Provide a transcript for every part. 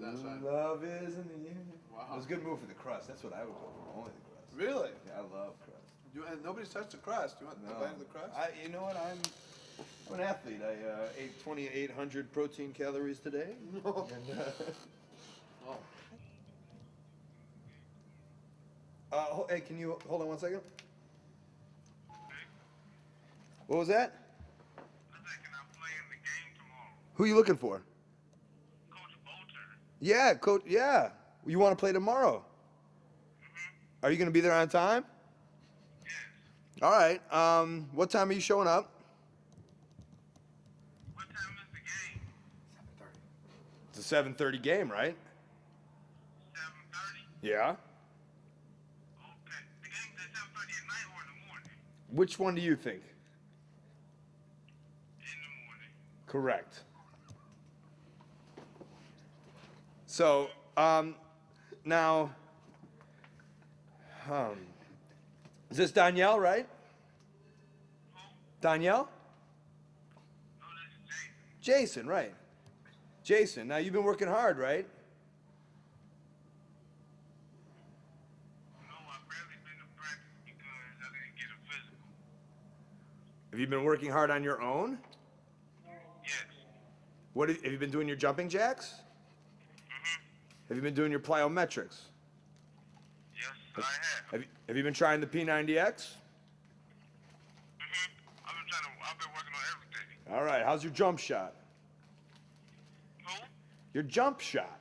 that side. Love is in the air. Wow. It was a good move for the crust. That's what I would go for. Only the crust. Really? Yeah, I love crust. And nobody's touched the crust. You want a bite of the crust? You know what? I'm an athlete. I ate 2,800 protein calories today. No. And, Oh. Hey, can you hold on 1 second? What was that? I'm thinking I'm playing the game tomorrow. Who are you looking for? Coach Bolter. Yeah, coach. Yeah, you want to play tomorrow? Are you going to be there on time? Yes. All right. What time are you showing up? What time is the game? 7:30. It's a 7:30 game, right? 7:30? Yeah. Okay. The game's at 7:30 at night or in the morning? Which one do you think? In the morning. Correct. So, now, is this Danielle, right? Who? Danielle? No, this is Jason. Jason, right. Jason, now you've been working hard, right? No, I've barely been to practice because I didn't get a physical. Have you been working hard on your own? Yes. What have you been doing your jumping jacks? Have you been doing your plyometrics? Yes, I have. Have you been trying the P90X? I've been working on everything. All right, how's your jump shot? Who? Your jump shot.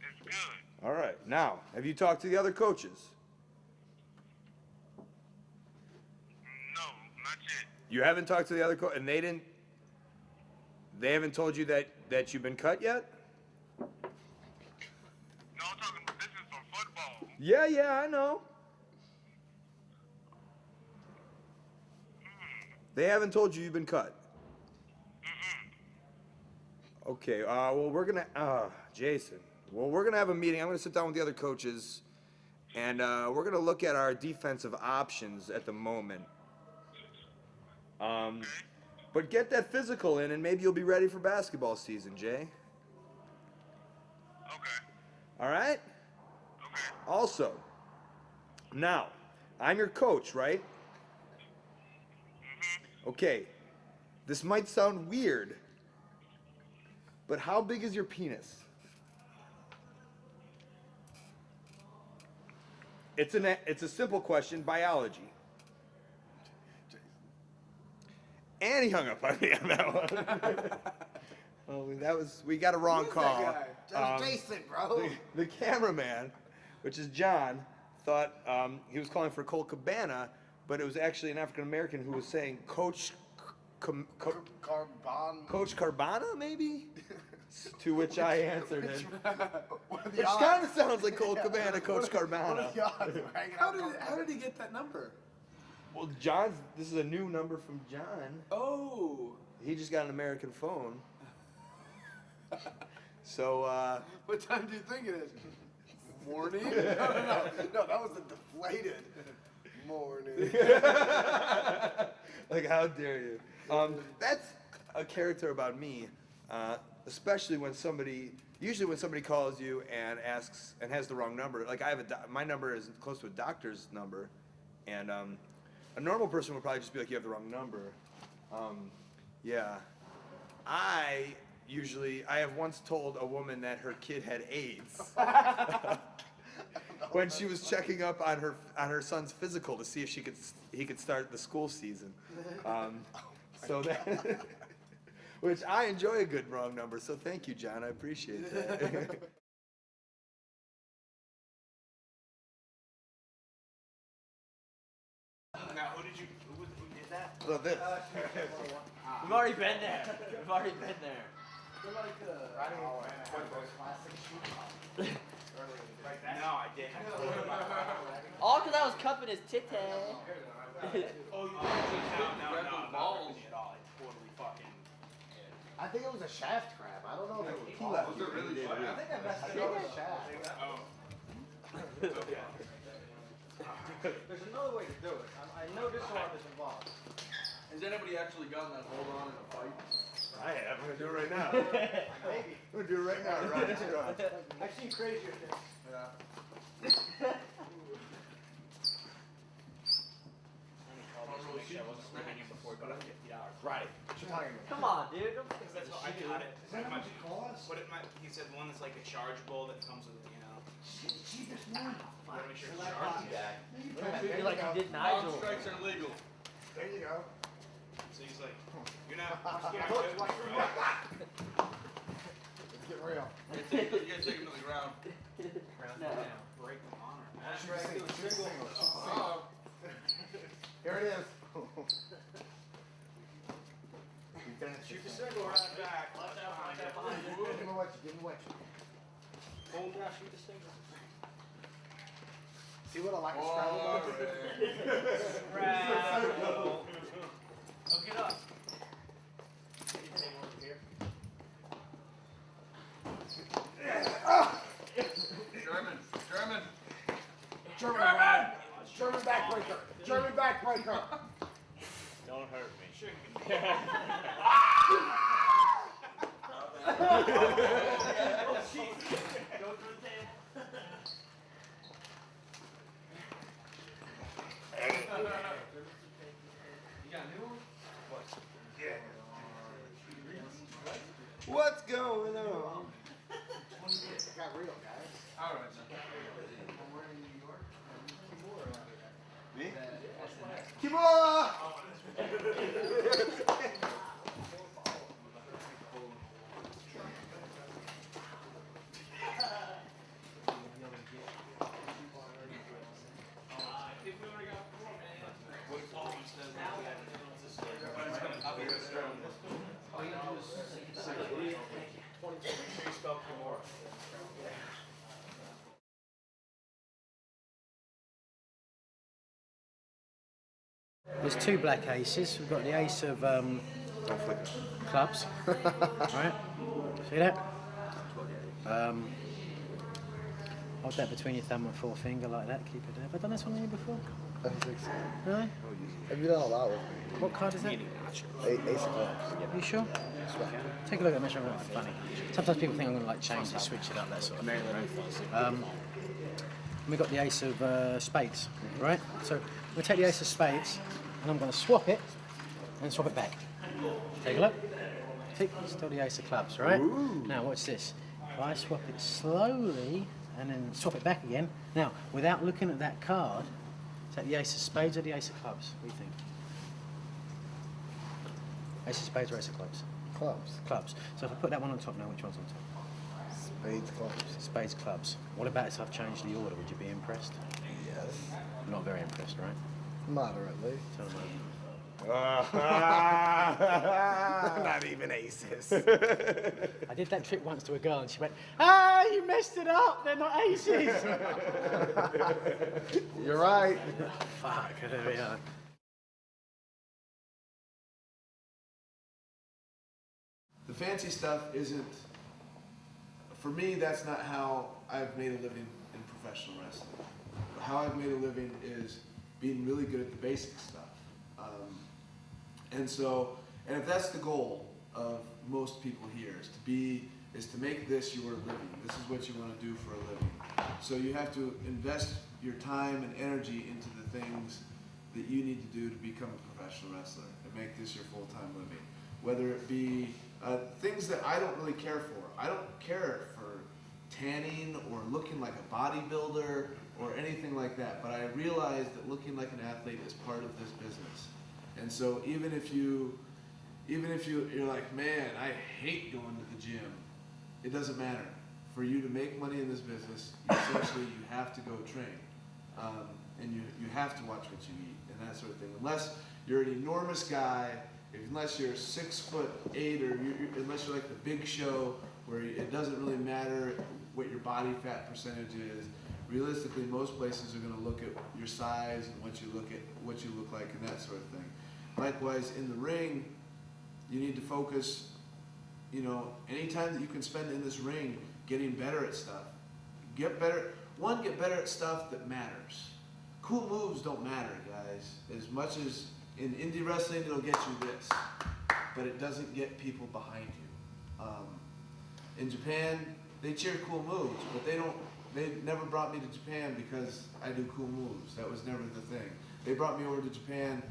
It's good. All right, now, have you talked to the other coaches? No, not yet. You haven't talked to the other and they haven't told you that you've been cut yet? No, I'm talking about this is for football. Yeah, I know. They haven't told you you've been cut. Okay, well, we're gonna, Jason, well, we're gonna have a meeting. I'm gonna sit down with the other coaches, and we're gonna look at our defensive options at the moment. But get that physical in, and maybe you'll be ready for basketball season, Jay. Okay. All right? Okay. Also, now, I'm your coach, right? Okay, this might sound weird, but how big is your penis? It's a simple question, biology. And he hung up on me on that one. We got a wrong call. That was Jason, bro. The cameraman, which is John, thought he was calling for Colt Cabana, but it was actually an African American who was saying Coach Cabana, maybe? To which I answered him. Which kind of sounds like Colt Cabana, Coach Cabana. How did he get that number? Well, this is a new number from John. Oh. He just got an American phone. So, What time do you think it is? Morning? No, that was a deflated morning. like, how dare you? That's a character about me, especially when usually when somebody calls you and asks and has the wrong number. Like, my number is close to a doctor's number, and a normal person would probably just be like, you have the wrong number. Yeah. I have once told a woman that her kid had AIDS when she was checking up on her son's physical to see if he could start the school season. So that, which I enjoy a good wrong number. So thank you, John. I appreciate that. Now, who did that? So this. We've already been there. We've already been there. No, I didn't. All because I was cupping his titty. Oh, you didn't? No, not really at all. It's totally fucking. I think it was a shaft crab. I don't know if it was. He left. Was it really? I think I messed it up with a shaft. Oh. There's another way to do it. I know this one is involved. Has anybody actually gotten that hold on in a fight? I have. I'm gonna do it right now. I'm gonna do it right now. Right. I've seen crazier things. Right. Come on, dude. Don't Because that's how I got it. He said one that's like a chargeable that comes with, you know. Cheapest one. You gotta make sure it's charged. You're like you did Nigel. Strikes are illegal. There you go. So he's like, you're not. Coach, watch your back. Let's get real. You gotta take him to the ground. No. Break the honor. Here it is. Shoot the circle right back. Watch out behind you. Give me what you, give me what you. Hold down, shoot the single. See what I like to scrabble about? Scrabble. Hook it up. German backbreaker. German backbreaker. Don't hurt me. What's going on? It got real, guys. All right, sir. Me? Come on! There's two black aces. We've got the ace of clubs. Right? See that? Hold that between your thumb and forefinger like that. Keep it there. Have I done this one on you before? I think so. No? Have you done a lot with me? What card is that? Ace of clubs. Are you sure? Take a look at me. I'm going to funny. Sometimes people think I'm going to like change it, switch it up, that sort of thing. We've got the ace of spades, right? So I'm going to take the ace of spades and I'm going to swap it and swap it back. Take a look. See, still the ace of clubs, right? Ooh. Now watch this. If I swap it slowly and then swap it back again, now without looking at that card, is that the ace of spades or the ace of clubs? What do you think? Ace of spades or ace of clubs? Clubs. Clubs. So if I put that one on top now, which one's on top? Spades clubs. Spades clubs. What about if I've changed the order? Would you be impressed? Yes. Not very impressed, right? Moderately. Tell them Not even aces. I did that trick once to a girl and she went, "Ah, you messed it up, they're not aces." You're right. Fuck, there we are. The fancy stuff isn't, for me, that's not how I've made a living in professional wrestling. How I've made a living is being really good at the basic stuff. And if that's the goal of most people here, is to make this your living. This is what you want to do for a living. So you have to invest your time and energy into the things that you need to do to become a professional wrestler and make this your full-time living. Whether it be things that I don't really care for. I don't care for tanning or looking like a bodybuilder or anything like that, but I realize that looking like an athlete is part of this business. And so even if you're like, man, I hate going to the gym, it doesn't matter. For you to make money in this business, essentially you have to go train. And you have to watch what you eat and that sort of thing. Unless you're an enormous guy, unless you're 6'8", or unless you're like the Big Show, where it doesn't really matter what your body fat percentage is. Realistically, most places are going to look at your size and what you look like and that sort of thing. Likewise, in the ring, you need to focus. You know, anytime that you can spend in this ring getting better at stuff, get better. One, get better at stuff that matters. Cool moves don't matter, guys. As much as in indie wrestling, it'll get you this. but it doesn't get people behind you. In Japan, they cheer cool moves, but they never brought me to Japan because I do cool moves. That was never the thing. They brought me over to Japan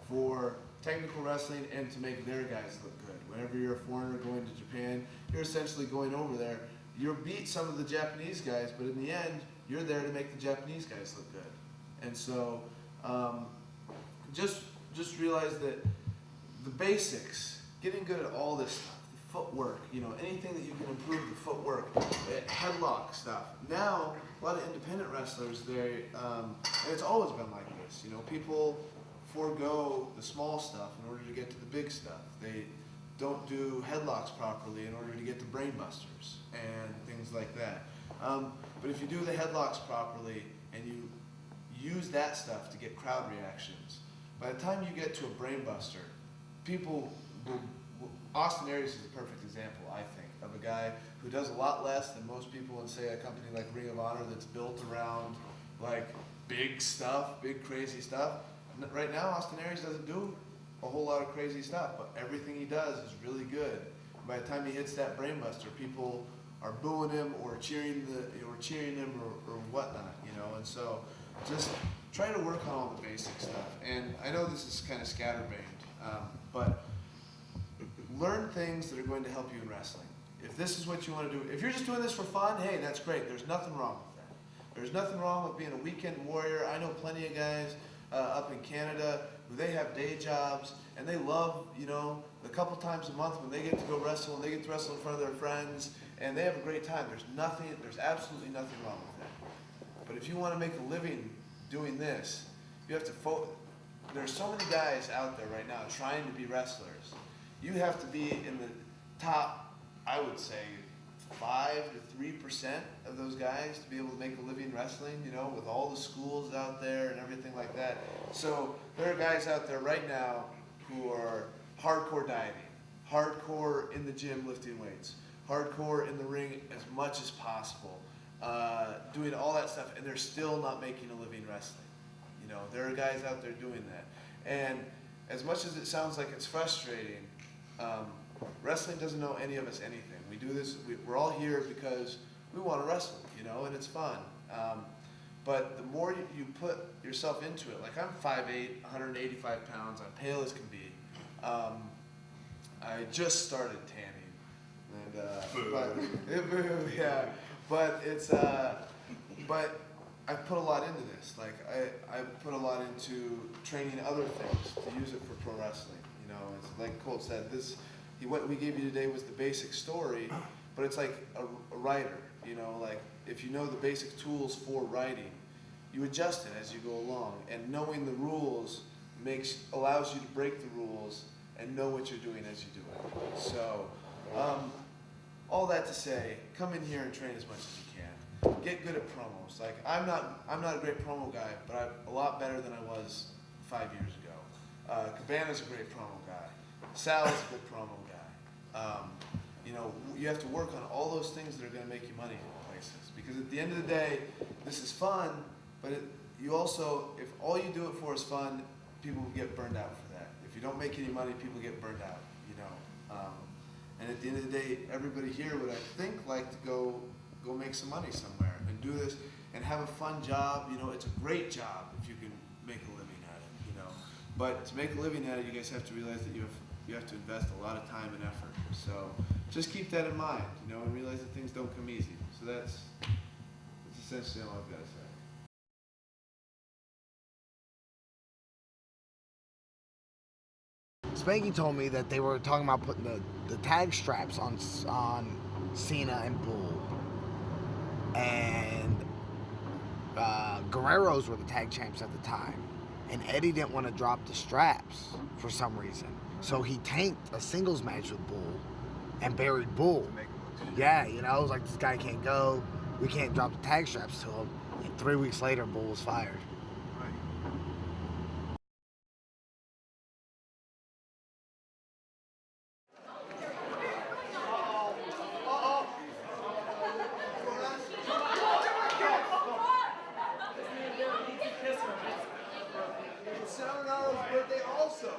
for technical wrestling and to make their guys look good. Whenever you're a foreigner going to Japan, you're essentially going over there. You'll beat some of the Japanese guys, but in the end, you're there to make the Japanese guys look good. And so, just realize that the basics, getting good at all this stuff, the footwork, anything that you can improve the footwork, headlock stuff. Now, a lot of independent wrestlers, and it's always been like this, people forego the small stuff in order to get to the big stuff. They don't do headlocks properly in order to get to brain busters and things like that. But if you do the headlocks properly and you use that stuff to get crowd reactions, by the time you get to a brain buster, people will, Austin Aries is a perfect example, I think, of a guy who does a lot less than most people in, say, a company like Ring of Honor that's built around like big stuff, big crazy stuff. Right now, Austin Aries doesn't do a whole lot of crazy stuff, but everything he does is really good. By the time he hits that brainbuster, people are booing him or cheering him or whatnot, And so, just try to work on all the basic stuff. And I know this is kind of scatterbrained, but learn things that are going to help you in wrestling. If this is what you want to do, if you're just doing this for fun, hey, that's great. There's nothing wrong with that. There's nothing wrong with being a weekend warrior. I know plenty of guys up in Canada who they have day jobs and they love, a couple times a month when they get to go wrestle and they get to wrestle in front of their friends and they have a great time. There's absolutely nothing wrong with that. But if you want to make a living doing this, you have to there's so many guys out there right now trying to be wrestlers. You have to be in the top, I would say, 5 to 3% of those guys to be able to make a living wrestling, with all the schools out there and everything like that. So there are guys out there right now who are hardcore dieting, hardcore in the gym lifting weights, hardcore in the ring as much as possible, doing all that stuff, and they're still not making a living wrestling. There are guys out there doing that. And as much as it sounds like it's frustrating, wrestling doesn't know any of us anything. We do this, we're all here because we want to wrestle, and it's fun. But the more you put yourself into it, like I'm 5'8", 185 pounds, I'm pale as can be. I just started tanning, and but I put a lot into this. Like I put a lot into training other things to use it for pro wrestling. It's like Colt said, what we gave you today was the basic story, but it's like a writer. Like if you know the basic tools for writing, you adjust it as you go along, and knowing the rules allows you to break the rules and know what you're doing as you do it. So, all that to say, come in here and train as much as you can. Get good at promos. Like I'm not a great promo guy, but I'm a lot better than I was 5 years ago. Cabana's a great promo guy. Sal's a good promo guy. You have to work on all those things that are going to make you money in places. Because at the end of the day, this is fun, but you also, if all you do it for is fun, people get burned out for that. If you don't make any money, people get burned out. And at the end of the day, everybody here would, I think, like to go make some money somewhere and do this and have a fun job. It's a great job if you can make a living at it. But to make a living at it, you guys have to realize that you have to invest a lot of time and effort. So just keep that in mind, and realize that things don't come easy. So that's essentially all I've got to say. Spanky told me that they were talking about putting the tag straps on Cena and Bull, and Guerreros were the tag champs at the time, and Eddie didn't want to drop the straps for some reason, so he tanked a singles match with Bull and buried Bull. Yeah, it was like, this guy can't go, we can't drop the tag straps to him, and 3 weeks later Bull was fired. It's Selenaro's birthday also.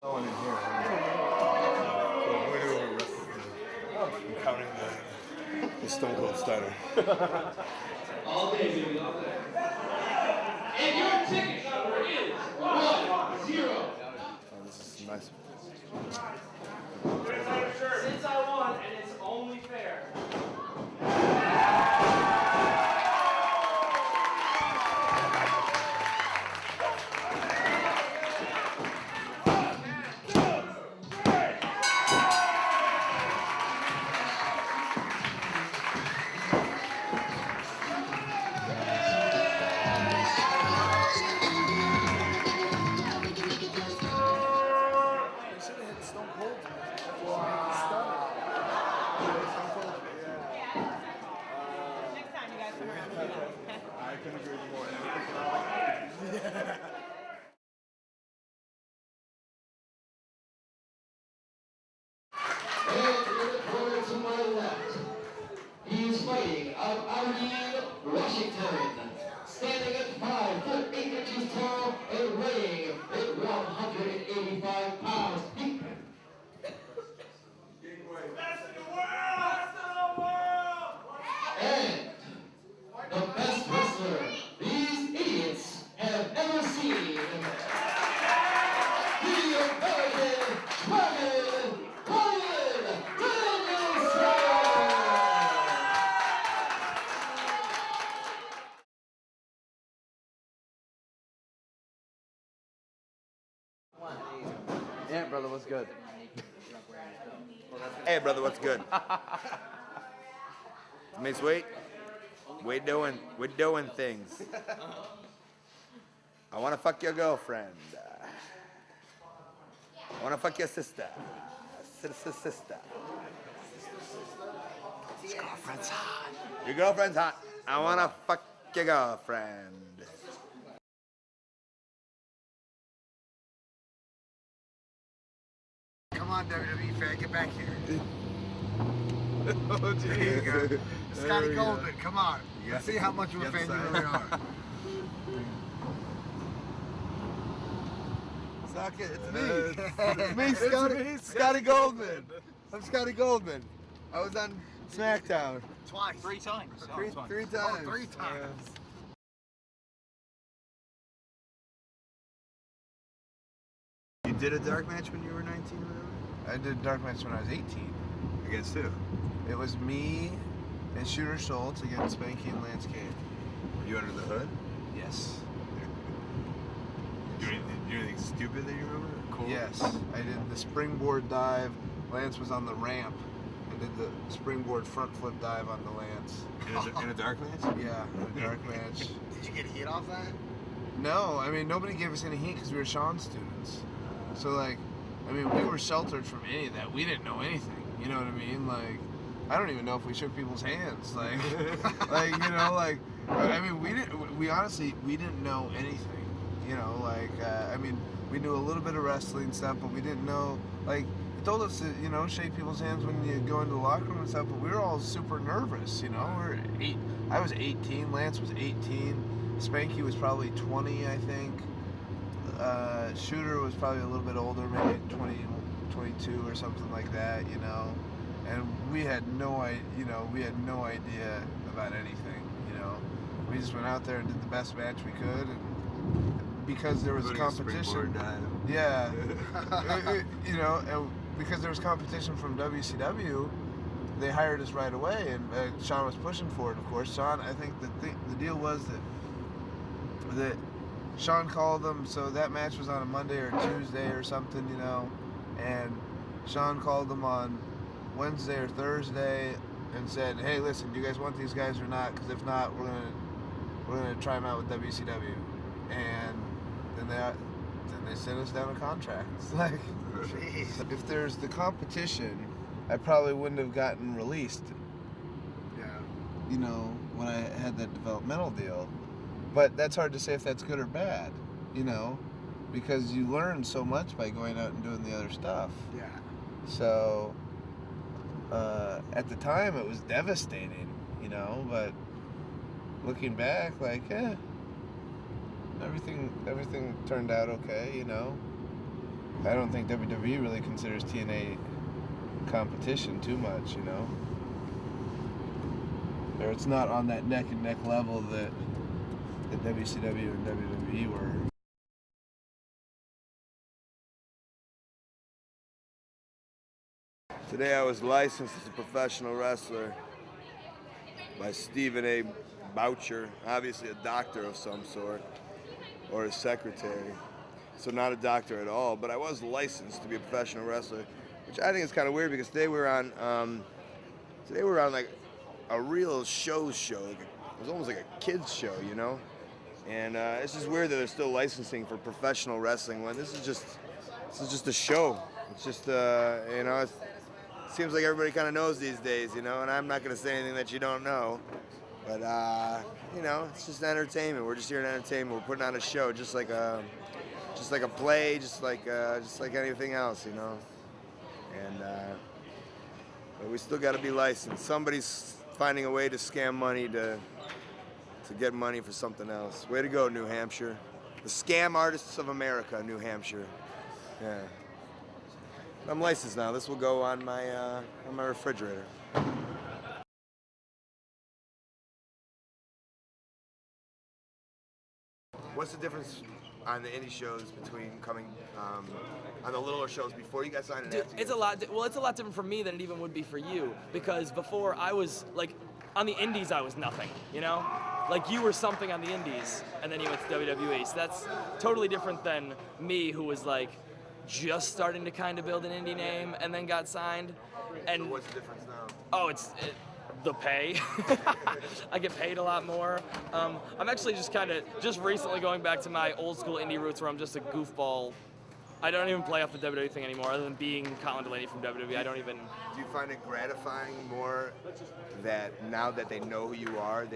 Going in here. I'm counting the Stone Cold Stunner. All day, baby, all day. And your ticket number is 10. Oh, this is nice. Since I won, and it's only fair. To my left, he's fighting out of Washington, standing at 5 foot 8 inches tall and weighing at 185 pounds. Best in the world! And the best wrestler these idiots have ever seen. The American Dragon, DANIELSON! Yeah, brother, what's good? Hey, brother, what's good? Miss Wait, we're doing things. I wanna fuck your girlfriend. I wanna fuck your sister. Sister. His girlfriend's hot. Your girlfriend's hot. I wanna fuck your girlfriend. Come on, WWE fan, get back here. Oh, There you go. Scotty Goldman, come on. Let's see how much of a Yes, fan you sir. really are. Suck it, it's me. It's me, Scotty. Scotty Goldman. I'm Scotty Goldman. I was on SmackDown. Twice. 3 times. Three times. Oh, 3 times. You did a dark match when you were 19 or whatever? I did a dark match when I was 18. Against who? It was me and Shooter Schultz against Spanky and Lance Cage. Were you under the hood? Yes. Did you do anything stupid that you remember? Cool? Yes. I did the springboard dive. Lance was on the ramp. I did the springboard front flip dive on the Lance. In a dark match? Yeah, in a dark match. Did you get heat off that? No, I mean, nobody gave us any heat because we were Sean students. So, like, I mean, we were sheltered from any of that. We didn't know anything. You know what I mean? Like, I don't even know if we shook people's hands. Like, like, you know, like, I mean, we honestly, we didn't know anything. You know, like, I mean, we knew a little bit of wrestling stuff, but we didn't know, like, they told us to, you know, shake people's hands when you go into the locker room and stuff, but we were all super nervous, you know? I was 18, Lance was 18, Spanky was probably 20, I think. Shooter was probably a little bit older, maybe 20, 22 or something like that, you know? And we had no idea about anything, you know? We just went out there and did the best match we could, and because there was competition. Yeah. You know, and because there was competition from WCW, they hired us right away, and Sean was pushing for it, of course. Sean, I think the deal was that Sean called them, so that match was on a Monday or Tuesday or something, you know, and Sean called them on Wednesday or Thursday and said, hey, listen, do you guys want these guys or not? Because if not, we're gonna try them out with WCW. And then they sent us down a contract. It's like, if there's the competition, I probably wouldn't have gotten released. Yeah. You know, when I had that developmental deal. But that's hard to say if that's good or bad, you know, because you learn so much by going out and doing the other stuff. Yeah. So, at the time it was devastating, you know, but looking back, like, everything turned out okay, you know. I don't think WWE really considers TNA competition too much, you know? Or it's not on that neck and neck level that WCW and WWE were. Today I was licensed as a professional wrestler by Stephen A. Boucher, obviously a doctor of some sort, or a secretary. So not a doctor at all, but I was licensed to be a professional wrestler, which I think is kind of weird because today we're on like a real show. Like it was almost like a kids show, you know? And it's just weird that they're still licensing for professional wrestling when this is just a show. It's just, you know, it seems like everybody kind of knows these days, you know, and I'm not going to say anything that you don't know. But, you know, it's just entertainment. We're just here in entertainment. We're putting on a show just like a play, just like anything else, you know. And but we still got to be licensed. Somebody's finding a way to scam money to get money for something else. Way to go, New Hampshire. The scam artists of America, New Hampshire. Yeah. I'm licensed now. This will go on my refrigerator. What's the difference on the indie shows between coming on the littler shows before you got signed? Dude, it's a lot. Well, it's a lot different for me than it even would be for you, because before I was like, on the indies I was nothing, you know? Like you were something on the indies, and then you went to WWE. So that's totally different than me, who was like just starting to kind of build an indie name and then got signed. And so what's the difference now? Oh, the pay. I get paid a lot more. I'm actually just recently going back to my old school indie roots where I'm just a goofball. I don't even play off the WWE thing anymore, other than being Colin Delaney from WWE. I don't even. Do you find it gratifying more that now that they know who you are,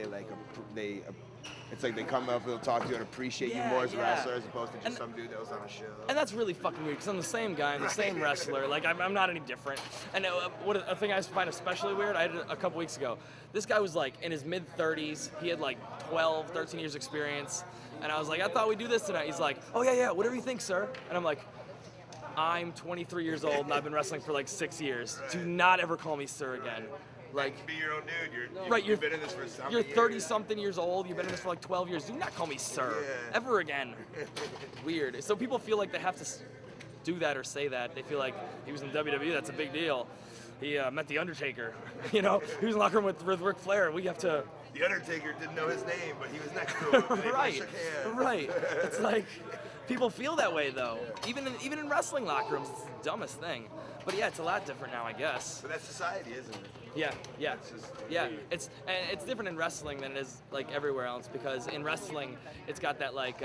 it's like they come up, they'll talk to you and appreciate you more as a wrestler as opposed to just some dude that was on a show? And that's really fucking weird, because I'm the same guy, I'm the same wrestler. Like, I'm not any different. And a thing I find especially weird, I had it a couple weeks ago. This guy was like in his mid-30s. He had like 12, 13 years experience. And I was like, I thought we'd do this tonight. He's like, oh yeah, whatever you think, sir. And I'm like, I'm 23 years old and I've been wrestling for like 6 years. Do not ever call me sir again. Like, be your own dude. You've been in this for something. You're 30-something years old. You've been in this for like 12 years. Do not call me sir ever again. Weird. So people feel like they have to do that or say that. They feel like he was in WWE. That's a big deal. He met the Undertaker. You know, he was in the locker room with Ric Flair. We have to. The Undertaker didn't know his name, but he was next to him. Right. It's like people feel that way though. Even in wrestling locker rooms, it's the dumbest thing. But yeah, it's a lot different now, I guess. But that's society, isn't it? Yeah. It's different in wrestling than it is like everywhere else, because in wrestling it's got that like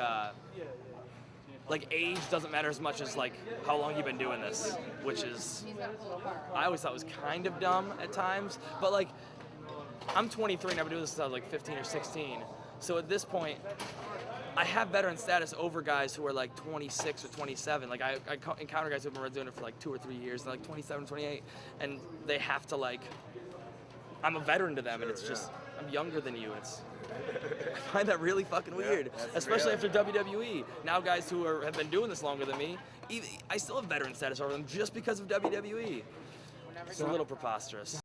age doesn't matter as much as like how long you've been doing this, which is I always thought was kind of dumb at times. But like I'm 23 and I've been doing this since I was like 15 or 16. So at this point, I have veteran status over guys who are like 26 or 27. Like I encounter guys who've been doing it for like 2 or 3 years, and they're like 27, 28, and they have to like, I'm a veteran to them, and it's just, I'm younger than you. I find that really fucking weird, especially after WWE. Now guys who have been doing this longer than me, I still have veteran status over them just because of WWE. It's a little preposterous.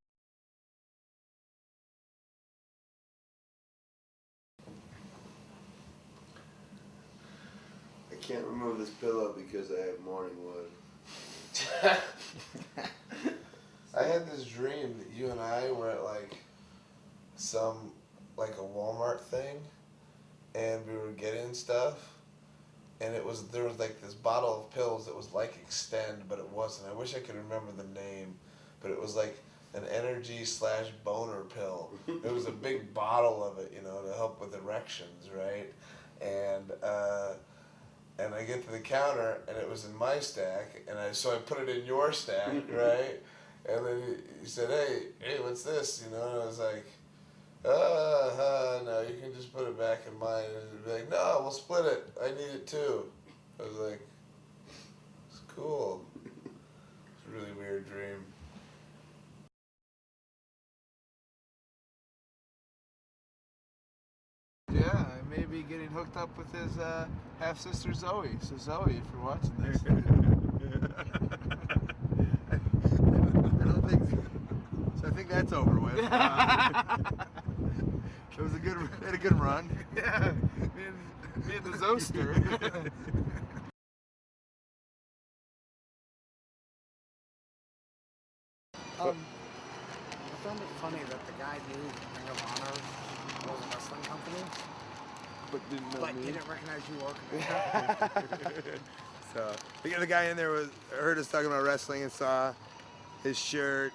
I can't remove this pillow because I have morning wood. I had this dream that you and I were at like a Walmart thing, and we were getting stuff, and there was like this bottle of pills that was like Extend, but it wasn't. I wish I could remember the name, but it was like an energy/boner pill. It was a big bottle of it, you know, to help with erections, right? And I get to the counter, and it was in my stack, so I put it in your stack, right? And then he said, hey, what's this? You know, and I was like, no, you can just put it back in mine. And he'd be like, no, we'll split it. I need it too. I was like, it's cool. It's a really weird dream. Yeah, I may be getting hooked up with his half-sister Zoe. So Zoe, if you're watching this. that's over with. It was a good, had a good run. Yeah, me and the Zoster. I found it funny that the guy knew Ring of Honor was a wrestling company, But didn't know but me. didn't recognize you or Cabana. So the guy in there heard us talking about wrestling and saw his shirt,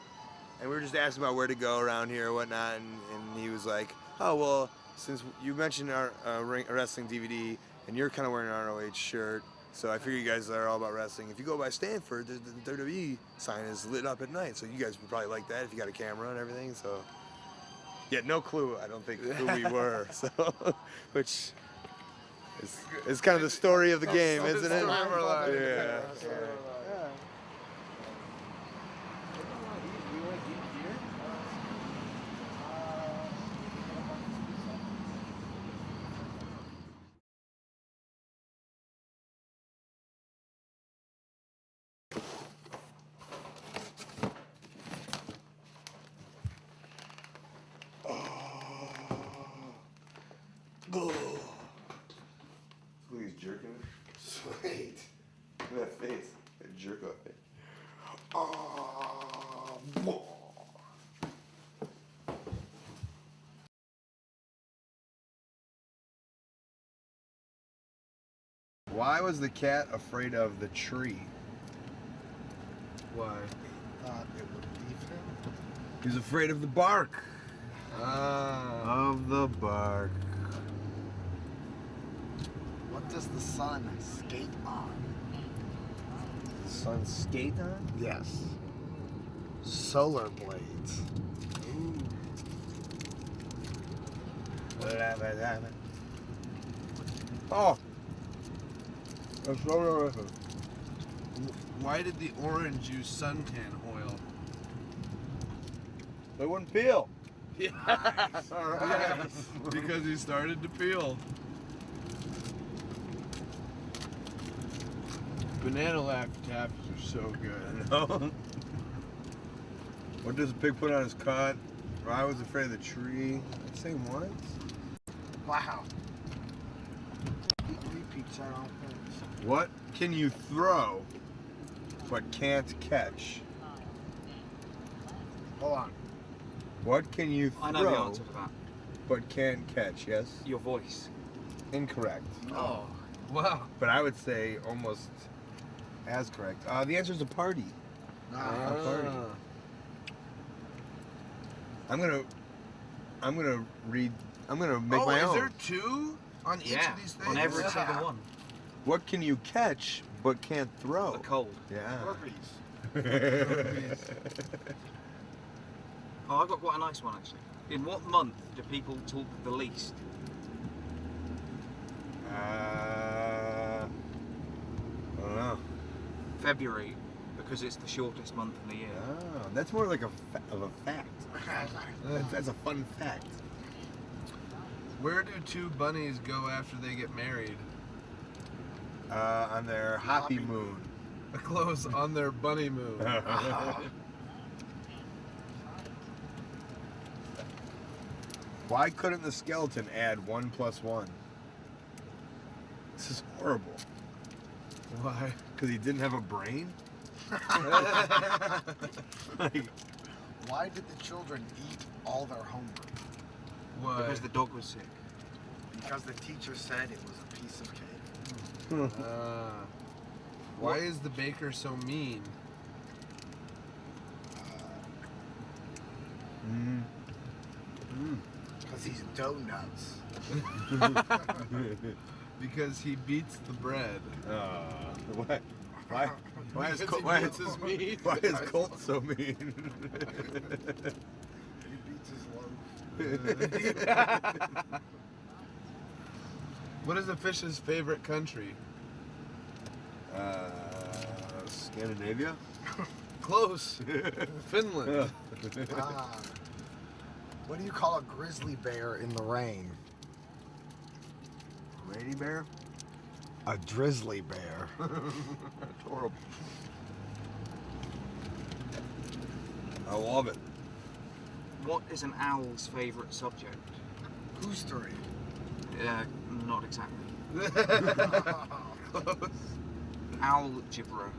and we were just asking about where to go around here or whatnot, and he was like, "Oh well, since you mentioned our wrestling DVD, and you're kind of wearing an ROH shirt, so I figure you guys are all about wrestling. If you go by Stanford, the WWE sign is lit up at night, so you guys would probably like that if you got a camera and everything." So, yeah, no clue. I don't think who we were. So, which is kind of the story of the game, isn't it? Story of our lives. Yeah. Look, he's jerking. Sweet. Look at that face. That jerk off face. Why was the cat afraid of the tree? Why? Thought it would leave him. He's afraid of the bark. Ah. Of the bark. What does the sun skate on? The sun skate on? Yes. Solar blades. Oh! A solar rifle. Why did the orange use suntan oil? They wouldn't peel. Yes, because he started to peel. Banana Laugh Taps are so good. No. What does a pig put on his cot? I was afraid of the tree. Same once. Wow. Repeats that on purpose. What can you throw but can't catch? Hold on. What can you throw I know the answer to that. but can't catch? Yes? Your voice. Incorrect. Oh, wow. But I would say almost as correct. The answer is a party. A party. I'm gonna make my is own. there two on each of these things? on every single one. What can you catch but can't throw? The cold. Yeah. Burpees. Oh, I've got quite a nice one actually. In what month do people talk the least? I don't know. February, because it's the shortest month in the year. Oh, that's more like of a fact. That's a fun fact. Where do two bunnies go after they get married? On their hoppy moon. Close on their bunny moon. Why couldn't the skeleton add 1 + 1? This is horrible. Why? Because he didn't have a brain? Like, Why did the children eat all their homework? Why? Because the dog was sick. Because the teacher said it was a piece of cake. Why is the baker so mean? Because he's donuts. Because he beats the bread. why is Because he beats his meat. why is Colt so mean? He beats his loaf. What is a fish's favorite country? Scandinavia? Close. Finland. What do you call a grizzly bear in the rain? Lady bear? A drizzly bear. That's horrible. I love it. What is an owl's favourite subject? Who's 3? Not exactly. Algebra.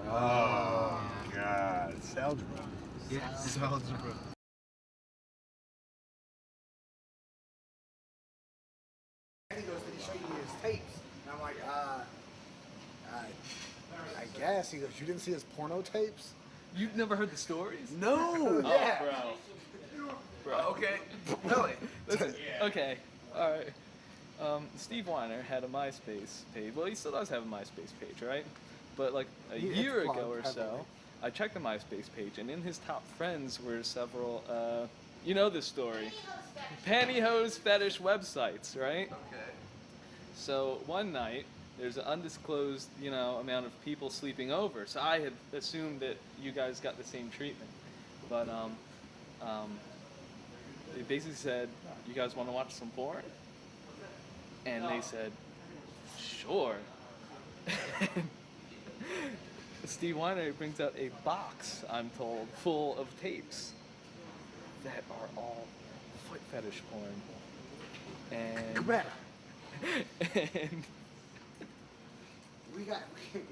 Oh, God. It's algebra. Yes. Algebra. And he goes, did he show you his tapes? And I'm like, I guess. He goes, you didn't see his porno tapes? You've never heard the stories? No. Yeah. Bro. Okay. Really? Listen, okay, all right. Steve Weiner had a MySpace page. Well, he still does have a MySpace page, right? But like a year ago or so, I checked the MySpace page, and in his top friends were several, you know this story, pantyhose fetish websites, right? Okay. So one night, there's an undisclosed, amount of people sleeping over. So I had assumed that you guys got the same treatment, but they basically said, "You guys want to watch some porn?" And they said, "Sure." Steve Weiner brings out a box, I'm told, full of tapes that are all foot fetish porn. And Cabana. and We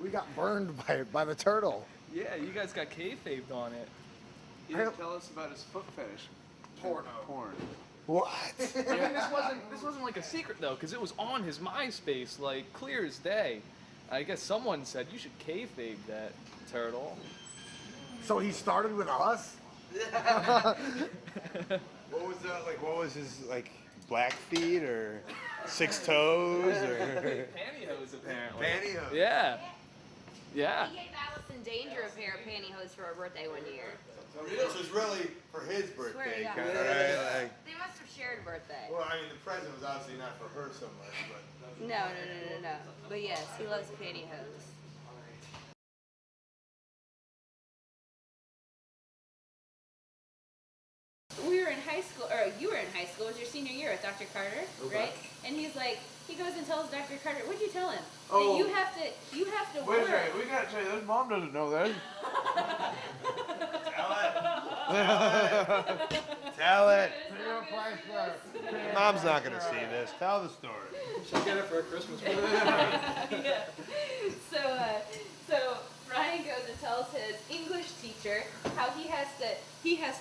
got burned by the turtle. yeah, you guys got kayfabed on it. He didn't tell us about his foot fetish. Porn. What? I mean, this wasn't like a secret though, because it was on his MySpace, like clear as day. I guess someone said you should kayfabe that turtle. So he started with us? What was that, like, what was his, like, black feet or 6 toes or? Pantyhose, apparently. Pantyhose? Yeah. Yeah. He gave Allison Danger a pair of pantyhose for her birthday one year. This was really for his Swear to birthday, God. kind of, right? Like, They must have shared a birthday. well, I mean, the present was obviously not for her so much, but. No. But yes, he loves pantyhose. We were in high school, or you were in high school. It was your senior year with Dr. Carter, right? And he goes and tells Dr. Carter, what'd you tell him? Oh. That you have to Wait a work. second, we gotta tell you this. Mom doesn't know this. Tell it. Mom's not gonna see this. Tell the story. She'll get it for a Christmas present. Yeah. So Ryan goes and tells his English teacher how he has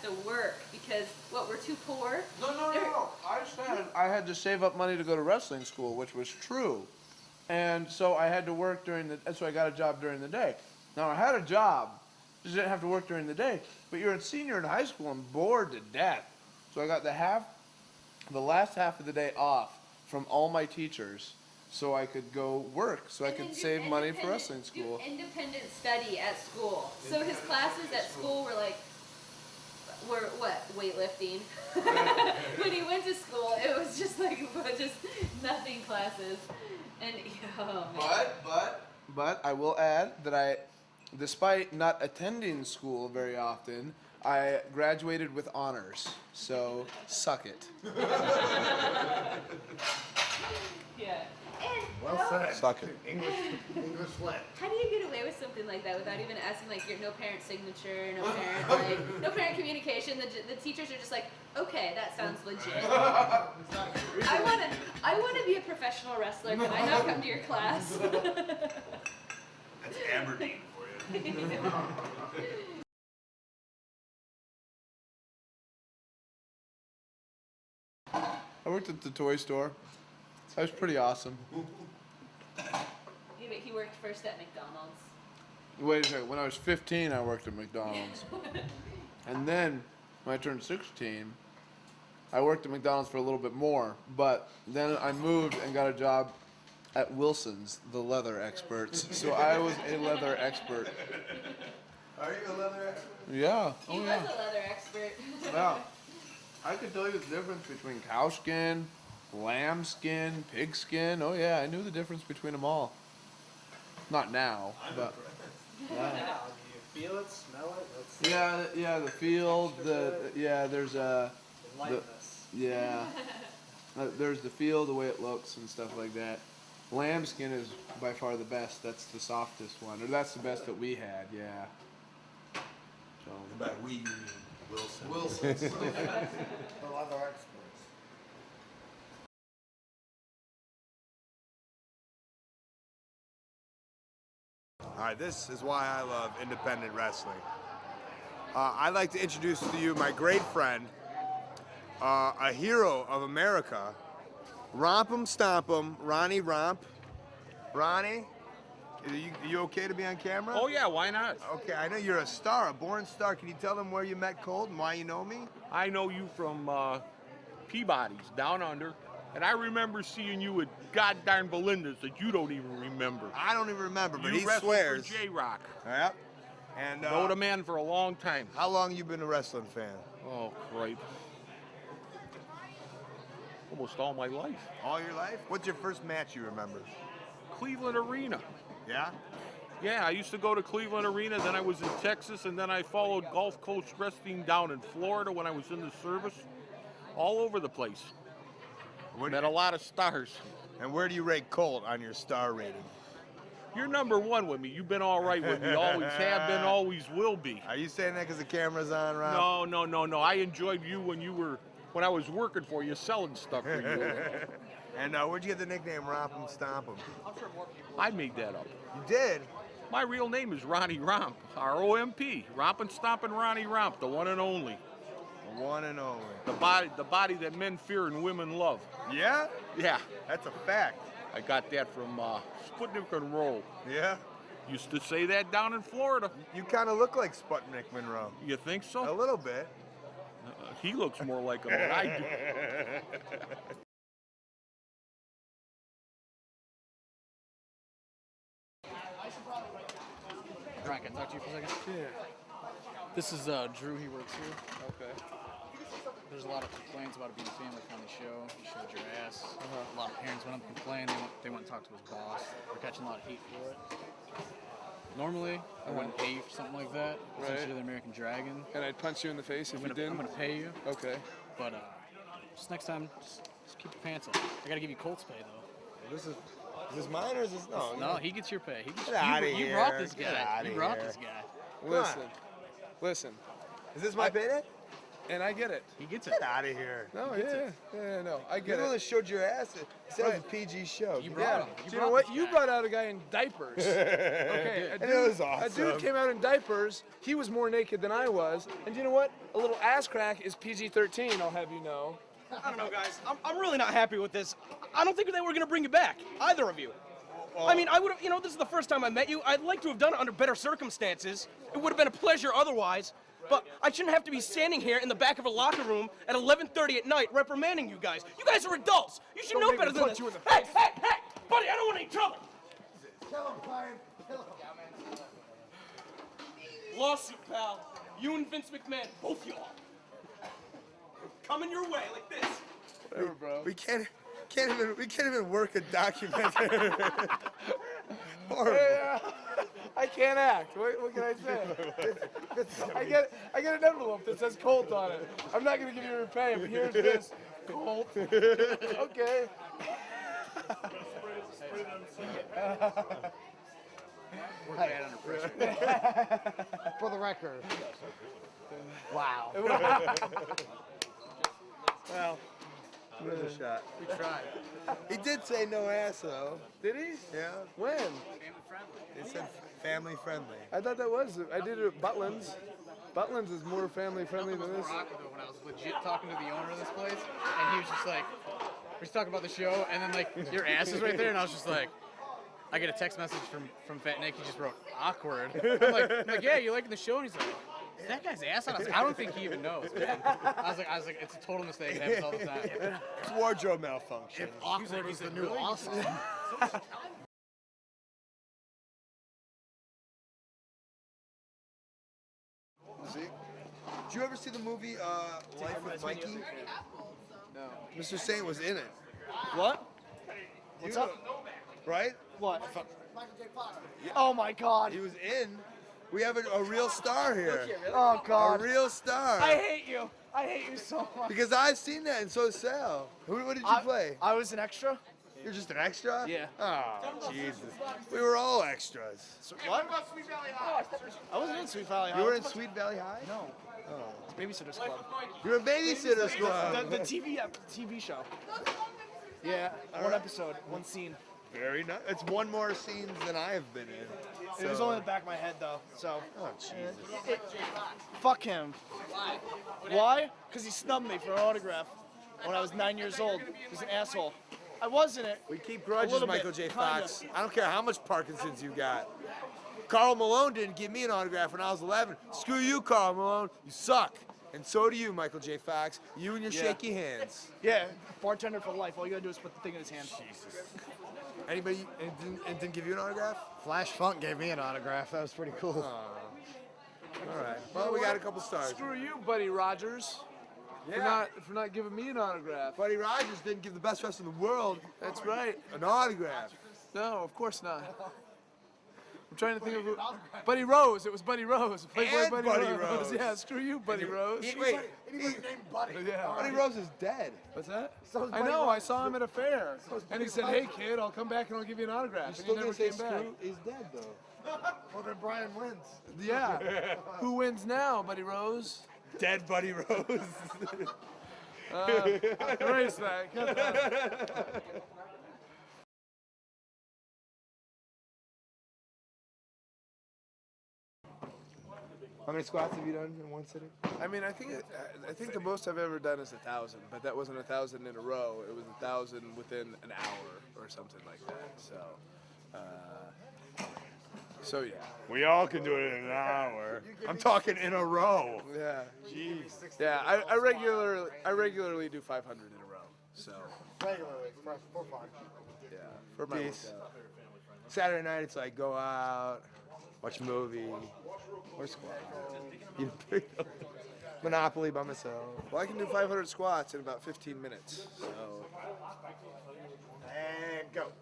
to work because we're too poor. No. I said I had to save up money to go to wrestling school, which was true. And so I had to work so I got a job during the day. Now I had a job, just didn't have to work during the day, but you're a senior in high school and bored to death. So I got the last half of the day off from all my teachers so I could go work, so I could save money for wrestling school. Do independent study at school. So his classes at school were weightlifting. When he went to school, it was just nothing classes. And oh man. But I will add that despite not attending school very often, I graduated with honors. So suck it. Yeah. And Well said. Suck it. English flip. how do you get away with something like that without even asking no parent signature, no parent communication? The teachers are just like, okay, that sounds legit. I want to be a professional wrestler. Can I not come to your class? That's Aberdeen for you. I worked at the toy store. That was pretty awesome. He worked first at McDonald's. Wait a second. When I was 15, I worked at McDonald's. And then, when I turned 16, I worked at McDonald's for a little bit more. But then I moved and got a job at Wilson's, the leather experts. So I was a leather expert. Are you a leather expert? Yeah. He was a leather expert. Yeah. I could tell you the difference between cow skin, lamb skin, pig skin. Oh yeah, I knew the difference between them all. Not now, but Wow. Do you feel it, smell it? yeah, the feel, there's a, The lightness. there's the feel, the way it looks and stuff like that. Lamb skin is by far the best. That's the softest one, or that's the best that we had. Yeah. So About weed, you mean? Wilson's. The leather experts. All right, this is why I love independent wrestling. I'd like to introduce to you my great friend, a hero of America, Romp'em Stomp'em, Ronnie Romp. Ronnie, are you okay to be on camera? Oh yeah, why not? Okay, I know you're a star, a born star. Can you tell them where you met Colt and why you know me? I know you from Peabody's Down Under, and I remember seeing you at goddamn Belinda's that you don't even remember. I don't even remember, but You he wrestled swears. for J-Rock. Yep. And Know the man for a long time. how long you been a wrestling fan? Oh, cripe. Almost all my life. All your life? What's your first match you remember? Cleveland Arena. Yeah? Yeah, I used to go to Cleveland Arena, then I was in Texas, and then I followed Gulf Coast Wrestling down in Florida when I was in the service. All over the place. Met a lot of stars. And where do you rate Colt on your star rating? You're number one with me. You've been all right with me. Always have been, always will be. Are you saying that because the camera's on, Rob? No. I enjoyed you when I was working for you, selling stuff for you. And where'd you get the nickname Romp'em Stomp'em? I made that up. You did? My real name is Ronnie Romp, R-O-M-P. Rompin' Stompin' Ronnie Romp, the one and only. The one and only. The body that men fear and women love. Yeah? Yeah. That's a fact. I got that from Sputnik and Roll. Yeah? Used to say that down in Florida. You kind of look like Sputnik Monroe. You think so? A little bit. He looks more like him than I do. Frank, can I talk to you for a second? Yeah. This is Drew, he works here. Okay. There's a lot of complaints about it being a family-friendly show. You showed your ass. A lot of parents went up and complained. They went and talked to his boss. We're catching a lot of heat for it. Normally, I wouldn't pay you for something like that. Right. Essentially, the American Dragon. And I'd punch you in the face if you didn't? I'm gonna pay you. Okay. But just next time, just keep your pants on. I gotta give you Colt's pay though. Is this mine or is this No, he gets your pay. He gets, Get outta you here. brought this Get guy. outta You brought here. this guy. Listen. Is this my payday? And I get it. He gets it. Get out of here. No, yeah, no, I You get the one it. that showed your ass. It said it was a PG show. You Yeah. brought him. Do you know what? You brought out a guy in diapers. Okay. And it was awesome. A dude came out in diapers. He was more naked than I was. And do you know what? A little ass crack is PG-13, I'll have you know. I don't know, guys. I'm really not happy with this. I don't think they were going to bring you back, either of you. I mean, I would have, this is the first time I met you. I'd like to have done it under better circumstances. It would have been a pleasure otherwise. But I shouldn't have to be standing here in the back of a locker room at 11:30 at night reprimanding you guys. You guys are adults. You should know better than this. Hey, buddy, I don't want any trouble. Kill him, Brian. Kill him. Lawsuit, pal. You and Vince McMahon, both y'all. Coming your way like this. Whatever, bro. We can't even work a documentary. Hey, I can't act. What can I say? I get an envelope that says Colt on it. I'm not gonna give you your pay, but here's this. Colt. Okay. We're bad under pressure. For the record. Wow. Well, give it a shot. We tried. He did say no ass though. Did he? Yeah. When? He said family friendly. I thought that was. I did it at Butlins. Butlins is more family friendly than this. More awkward though when I was legit talking to the owner of this place, and he was just like, we're just talking about the show, and then like your ass is right there, and I was just like, I get a text message from Fat Nick. He just wrote awkward. I'm like, yeah, you liking the show? And he's like, is that guy's ass on us? I don't think he even knows, man. I was like, it's a total mistake. It happens all the time. It's wardrobe malfunction. Awkward is the new awesome. See? Did you ever see the movie Life with Mikey? No. Mr. Saint was in it. What? What's up? Right? What? Oh my God. He was in. We have a real star here. Oh God. A real star. I hate you. I hate you so much. Because I've seen that, and so does Sal. What did you play? I was an extra. You're just an extra? Yeah. Oh, Jesus. We were all extras. What? I wasn't in Sweet Valley High. You were in Sweet Valley High? No. It's Babysitter's Club. You're a Babysitter's Club. The TV show. Yeah, one episode, one scene. Very nice. It's one more scenes than I have been in. It was only in the back of my head though, so. Oh Jesus. Fuck him. Why? Because he snubbed me for an autograph when I was 9 years old. He's an asshole. I was in it. We keep A grudges, little Michael bit, J. kinda. Fox. I don't care how much Parkinson's you got. Carl Malone didn't give me an autograph when I was 11. Screw you, Carl Malone. You suck. And so do you, Michael J. Fox. You and your shaky hands. Yeah, bartender for life. All you gotta do is put the thing in his hand. Jesus. Anybody and didn't give you an autograph? Flash Funk gave me an autograph. That was pretty cool. All right. Well, we got a couple stars. Screw you, Buddy Rogers. For not giving me an autograph. Buddy Rogers didn't give the best wrestler in the world That's right. an autograph. No, of course not. I'm trying to think of who. Buddy Rose. It was Buddy Rose. Playboy And Buddy Buddy Rose. Rose. Yeah, screw you, Buddy Rose. Wait, Anybody named Buddy? Yeah. Buddy Rose is dead. What's that? So is I Buddy know. Rose. I saw him at a fair, and he said, "Hey, kid, I'll come back and I'll give you an autograph." And he never came back. He's dead though. Well, then Brian wins. Yeah. Who wins now, Buddy Rose? Dead Buddy Rose. Erase that. Cut that. How many squats have you done in one sitting? I mean, I think the most I've ever done is 1,000, but that wasn't 1,000 in a row. It was 1,000 within an hour or something like that. So yeah. We all can do it in an hour. I'm talking in a row. Yeah. Jeez. Yeah. I regularly do 500 in a row. So Regularly, for fun. yeah. For my Peace. workout. Saturday night, it's like go out, watch a movie, or squat. Eat a burrito. Monopoly by myself. Well, I can do 500 squats in about 15 minutes. So And go.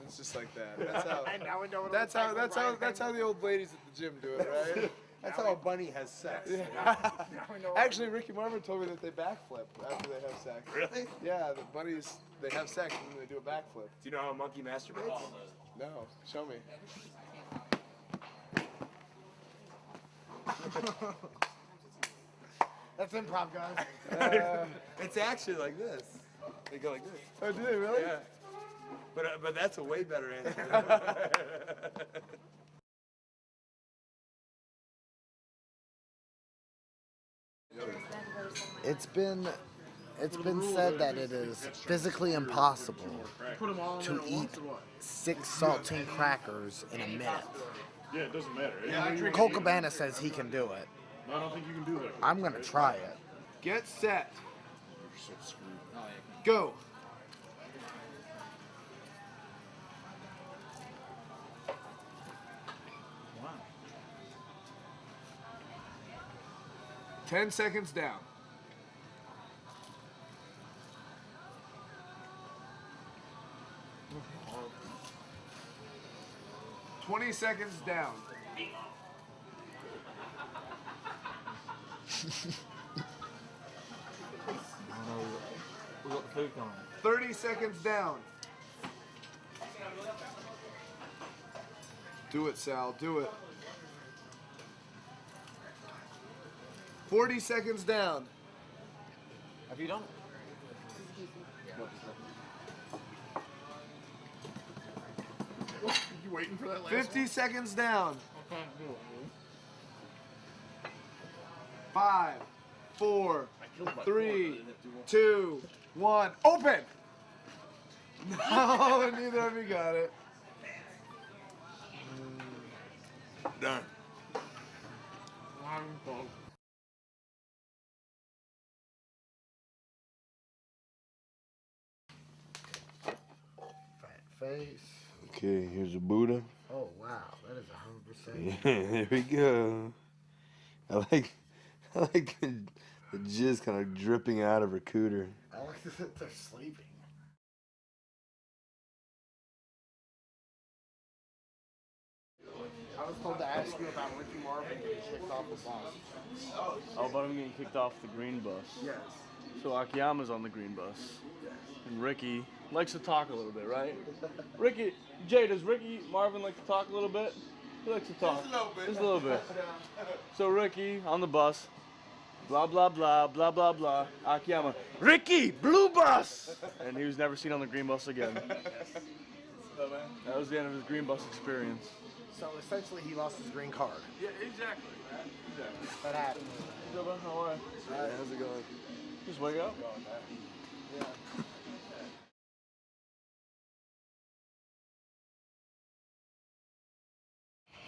it's just like that. That's how. And now we know what That's how the old ladies at the gym do it, right? That's how a bunny has sex. Actually, Ricky Marvin told me that they backflip after they have sex. Really? Yeah, the bunnies, they have sex and then they do a backflip. Do you know how a monkey masturbates? No, show me. That's improv, guys. It's actually like this. They go like this. Oh, do they really? Yeah. But that's a way better answer. It's been said that it is physically impossible to eat 6 saltine crackers in a minute. Yeah, it doesn't matter. Colt Cabana says he can do it. I don't think you can do that. I'm gonna try it. Get set. You're so screwed. Go. Wow. 10 seconds down. $20 seconds down. We got the food coming. 30 seconds down. Do it, Sal. Do it. 40 seconds down. Have you done it? You waiting for that last 50 seconds down. I can't do it. 5, 4, 3, 2, 1. Open! No, neither of you got it. Done. Fat face. Okay, here's a Buddha. Oh wow, that is 100%. Yeah, there we go. I like the jizz kind of dripping out of her cooter. I like that they're sleeping. I was told to ask you about Ricky Marvin getting kicked off the bus. Oh, about him getting kicked off the green bus. Yes. So Akiyama's on the green bus. And Ricky likes to talk a little bit, right? Ricky, Jay, does Ricky Marvin like to talk a little bit? He likes to talk. Just a little bit. So Ricky on the bus, blah blah blah blah blah blah. Akiyama, Ricky, blue bus, and he was never seen on the green bus again. That was the end of his green bus experience. So essentially, he lost his green card. Yeah, exactly. That happened. How are you? Hi, how's it going? Just wake up. Yeah.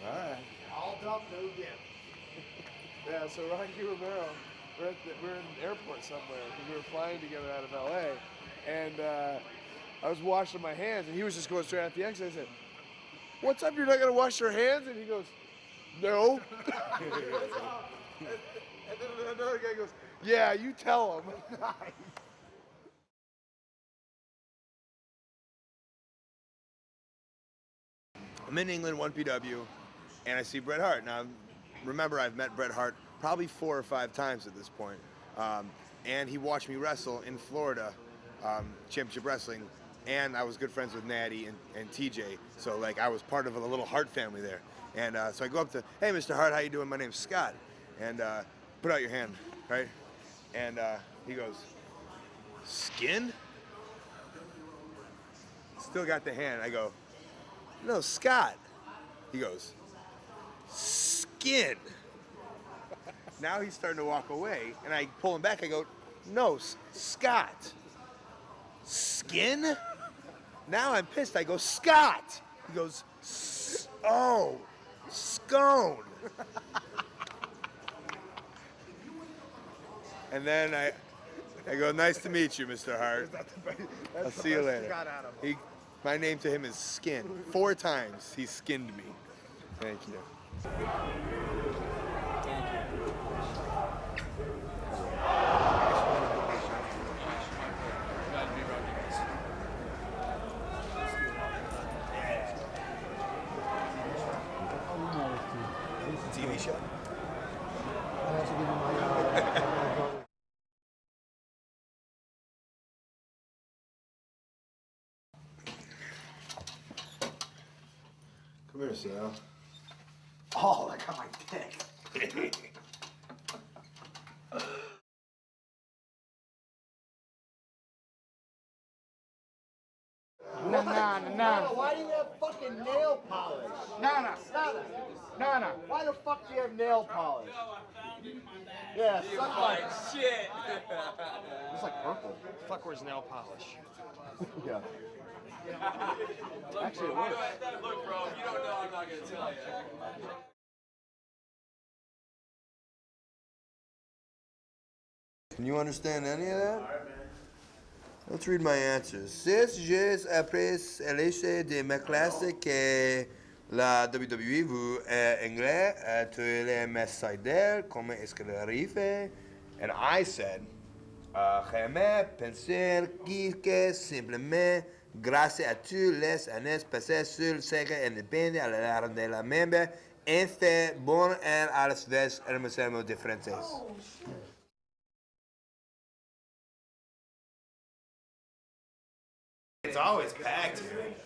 All right. All dump, no gift. Yeah, so Rocky Romero, we're in an airport somewhere because we were flying together out of LA, and I was washing my hands, and he was just going straight at the exit. I said, "What's up? You're not gonna wash your hands?" And he goes, "No." and then another guy goes, "Yeah, you tell him." I'm in England, 1PW, and I see Bret Hart. Now, remember, I've met Bret Hart probably 4 or 5 times at this point. And he watched me wrestle in Florida, Championship Wrestling, and I was good friends with Natty and TJ. So, like, I was part of a little Hart family there. And so I go up to, "Hey, Mr. Hart, how you doing? My name's Scott." And put out your hand, right? And he goes, "Skin?" Still got the hand. I go, "No, Scott." He goes, "Skin." Now he's starting to walk away, and I pull him back. I go, "No, Scott. Skin?" Now I'm pissed. I go, "Scott." He goes, "Oh, scone." And then I go, "Nice to meet you, Mr. Hart. I'll see you later." My name to him is Skin. 4 times he skinned me. Thank you. TV show. Come here, Sal. Oh, I got my dick. Nah. Why do you have fucking nail polish? Nah. Why the fuck do you have nail polish? Yeah, suck like shit. It's like purple. Fuck, where's nail polish? Yeah. Actually, it works. Look, bro, you don't know, I'm not gonna tell you. Can you understand any of that? Let's read my answers. 6 jours après l'échec de ma classe que la WWE vous anglais tous les messages comment est-ce que arrive? And I said, jamais penser que simplement grâce à tous les années passées sur le secret indépendant à la de la membre, este bon à las veces hermosamente diferentes. It's always packed here.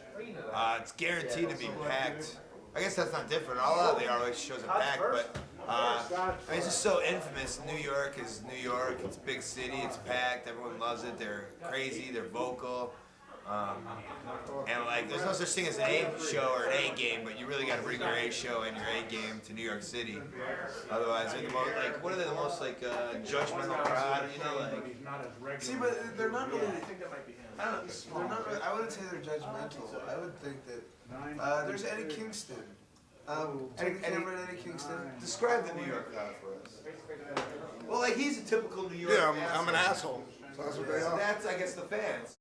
It's guaranteed to be packed. I guess that's not different. All of the ROH shows are packed, but I mean, it's just so infamous. New York is New York. It's a big city. It's packed. Everyone loves it. They're crazy. They're vocal. And like, there's no such thing as an A show or an A game, but you really got to bring your A show and your A game to New York City. Otherwise, they're the most like, what are they the most like judgmental crowd? You know, like. See, but they're not really. I don't. They're not. Really, I wouldn't say they're judgmental. I would think that there's Eddie Kingston. Take the camera at Eddie Kingston. Describe the New York crowd for us. Well, like he's a typical New York. Yeah, I'm an asshole. So that's what they are. That's, I guess, the fans.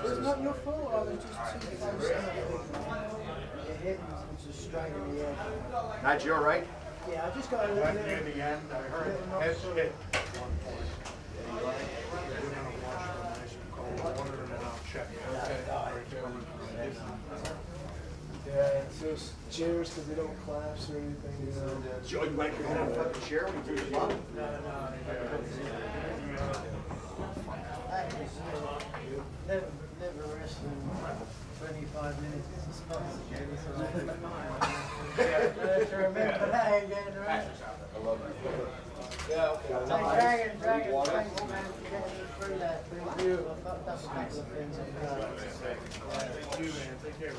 It's not your fault. I was just too close. Your head was just straight in the air. Not your right? Yeah, I just got a little Left you in the end. I heard head hit. Yeah, it's those chairs because they don't collapse or anything. You know. Joe, you might have a fucking chair when you do your job? No. 25 minutes to spot to remember that again, right? I love you. Yeah, Dragon, thanks man for getting me through that. Thank you. I fucked up a couple of things on the Thank you, man. Take care,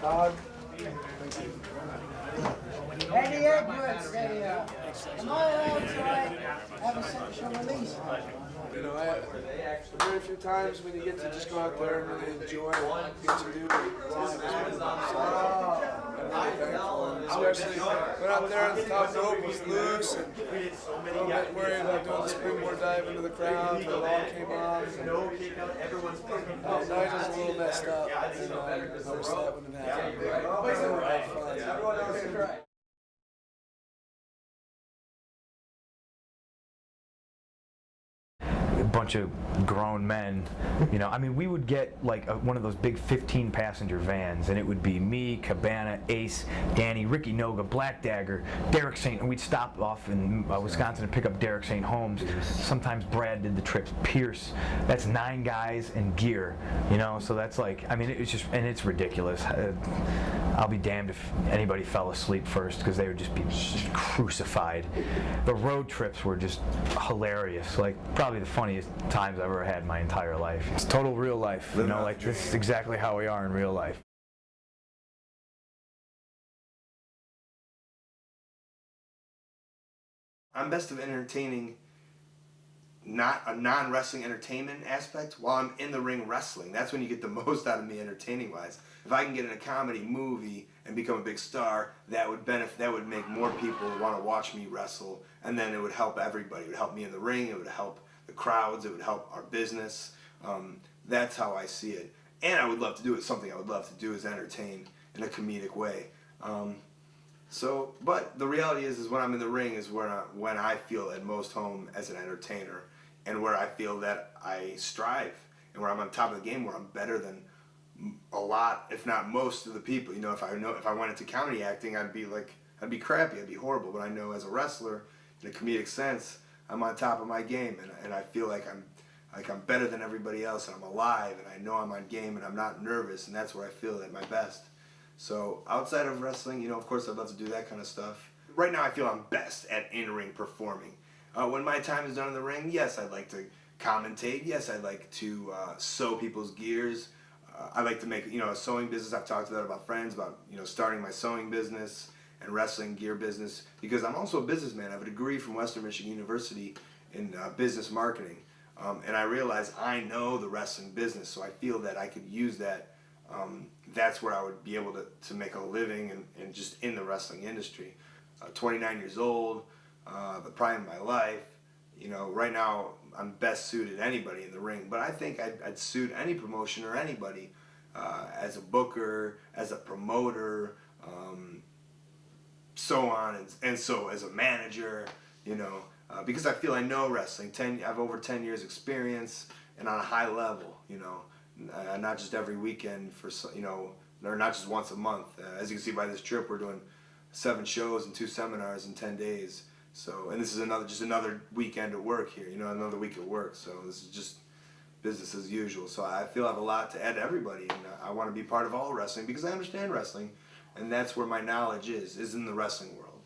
Todd. Eddie Edwards, there. Am I allowed to have a sexual release? You know, very few times when you get to just go out there and really enjoy what you get to do. Especially went out there and the top rope was loose and a little bit worried about doing the springboard dive into the crowd, but it all came off. Night was a little messed up, and I wish that wouldn't have happened. Had fun. Bunch of grown men, you know. I mean, we would get like one of those big 15-passenger vans, and it would be me, Cabana, Ace, Danny, Ricky Noga, Black Dagger, Derek St. And we'd stop off in Wisconsin to pick up Derek St. Holmes. Sometimes Brad did the trips. Pierce. That's 9 guys and gear, you know. So that's like, I mean, it's just, and it's ridiculous. I'll be damned if anybody fell asleep first, because they would just be crucified. The road trips were just hilarious. Like probably the funniest times I've ever had in my entire life. It's total real life, you know, like this is exactly how we are in real life. I'm best of entertaining not a non-wrestling entertainment aspect while I'm in the ring wrestling. That's when you get the most out of me entertaining wise. If I can get in a comedy movie and become a big star, that would make more people want to watch me wrestle, and then it would help everybody. It would help me in the ring, it would help the crowds, it would help our business. That's how I see it. And I would love to do it. Something I would love to do is entertain in a comedic way. But the reality is when I'm in the ring is when I feel at most home as an entertainer, and where I feel that I strive, and where I'm on top of the game, where I'm better than a lot, if not most of the people. You know, if I went into comedy acting, I'd be crappy, I'd be horrible. But I know as a wrestler, in a comedic sense, I'm on top of my game, and I feel like I'm better than everybody else, and I'm alive, and I know I'm on game, and I'm not nervous, and that's where I feel at my best. So outside of wrestling, you know, of course I'd love to do that kind of stuff. Right now I feel I'm best at in-ring performing. When my time is done in the ring, yes, I'd like to commentate. Yes, I'd like to sew people's gears. I like to make, you know, a sewing business. I've talked to that about friends, about, you know, starting my sewing business and wrestling gear business, because I'm also a businessman. I have a degree from Western Michigan University in business marketing, and I realize I know the wrestling business, so I feel that I could use that. That's where I would be able to make a living and just in the wrestling industry. 29 years old, the prime of my life. You know, right now I'm best suited anybody in the ring, but I think I'd suit any promotion or anybody as a booker, as a promoter, so on and so as a manager, you know, because I feel I know wrestling. I have over 10 years experience and on a high level, you know, not just every weekend you know, or not just once a month. As you can see by this trip, we're doing 7 shows and 2 seminars in 10 days. So, and this is just another weekend at work here, you know, another week at work. So this is just business as usual. So I feel I have a lot to add to everybody, and I want to be part of all wrestling because I understand wrestling, and that's where my knowledge is in the wrestling world.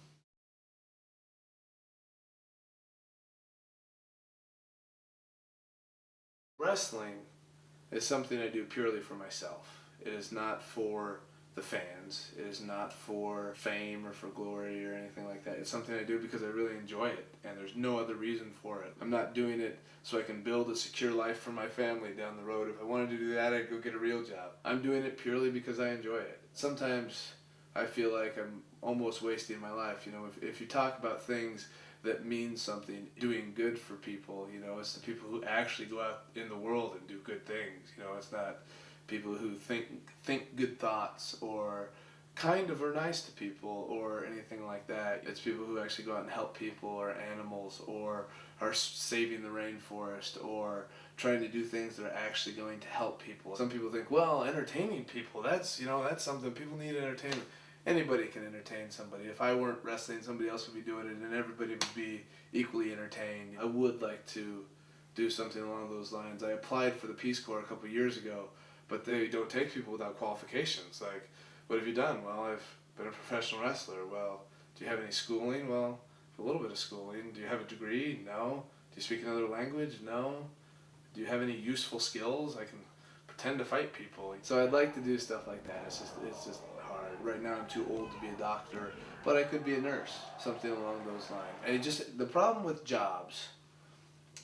Wrestling is something I do purely for myself. It is not for the fans. It is not for fame or for glory or anything like that. It's something I do because I really enjoy it, and there's no other reason for it. I'm not doing it so I can build a secure life for my family down the road. If I wanted to do that, I'd go get a real job. I'm doing it purely because I enjoy it. Sometimes I feel like I'm almost wasting my life. You know, if you talk about things that mean something, doing good for people, you know, it's the people who actually go out in the world and do good things. You know, it's not people who think good thoughts or kind of are nice to people or anything like that. It's people who actually go out and help people or animals or are saving the rainforest or trying to do things that are actually going to help people. Some people think, well, entertaining people, that's, you know, that's something, people need entertainment. anybody can entertain somebody. If I weren't wrestling, somebody else would be doing it, and everybody would be equally entertained. I would like to do something along those lines. I applied for the Peace Corps a couple years ago, but they don't take people without qualifications. Like, what have you done? Well, I've been a professional wrestler. Well, do you have any schooling? Well, a little bit of schooling. Do you have a degree? No. Do you speak another language? No. Do you have any useful skills? I can pretend to fight people. So I'd like to do stuff like that. It's just hard. Right now I'm too old to be a doctor, but I could be a nurse, something along those lines. And the problem with jobs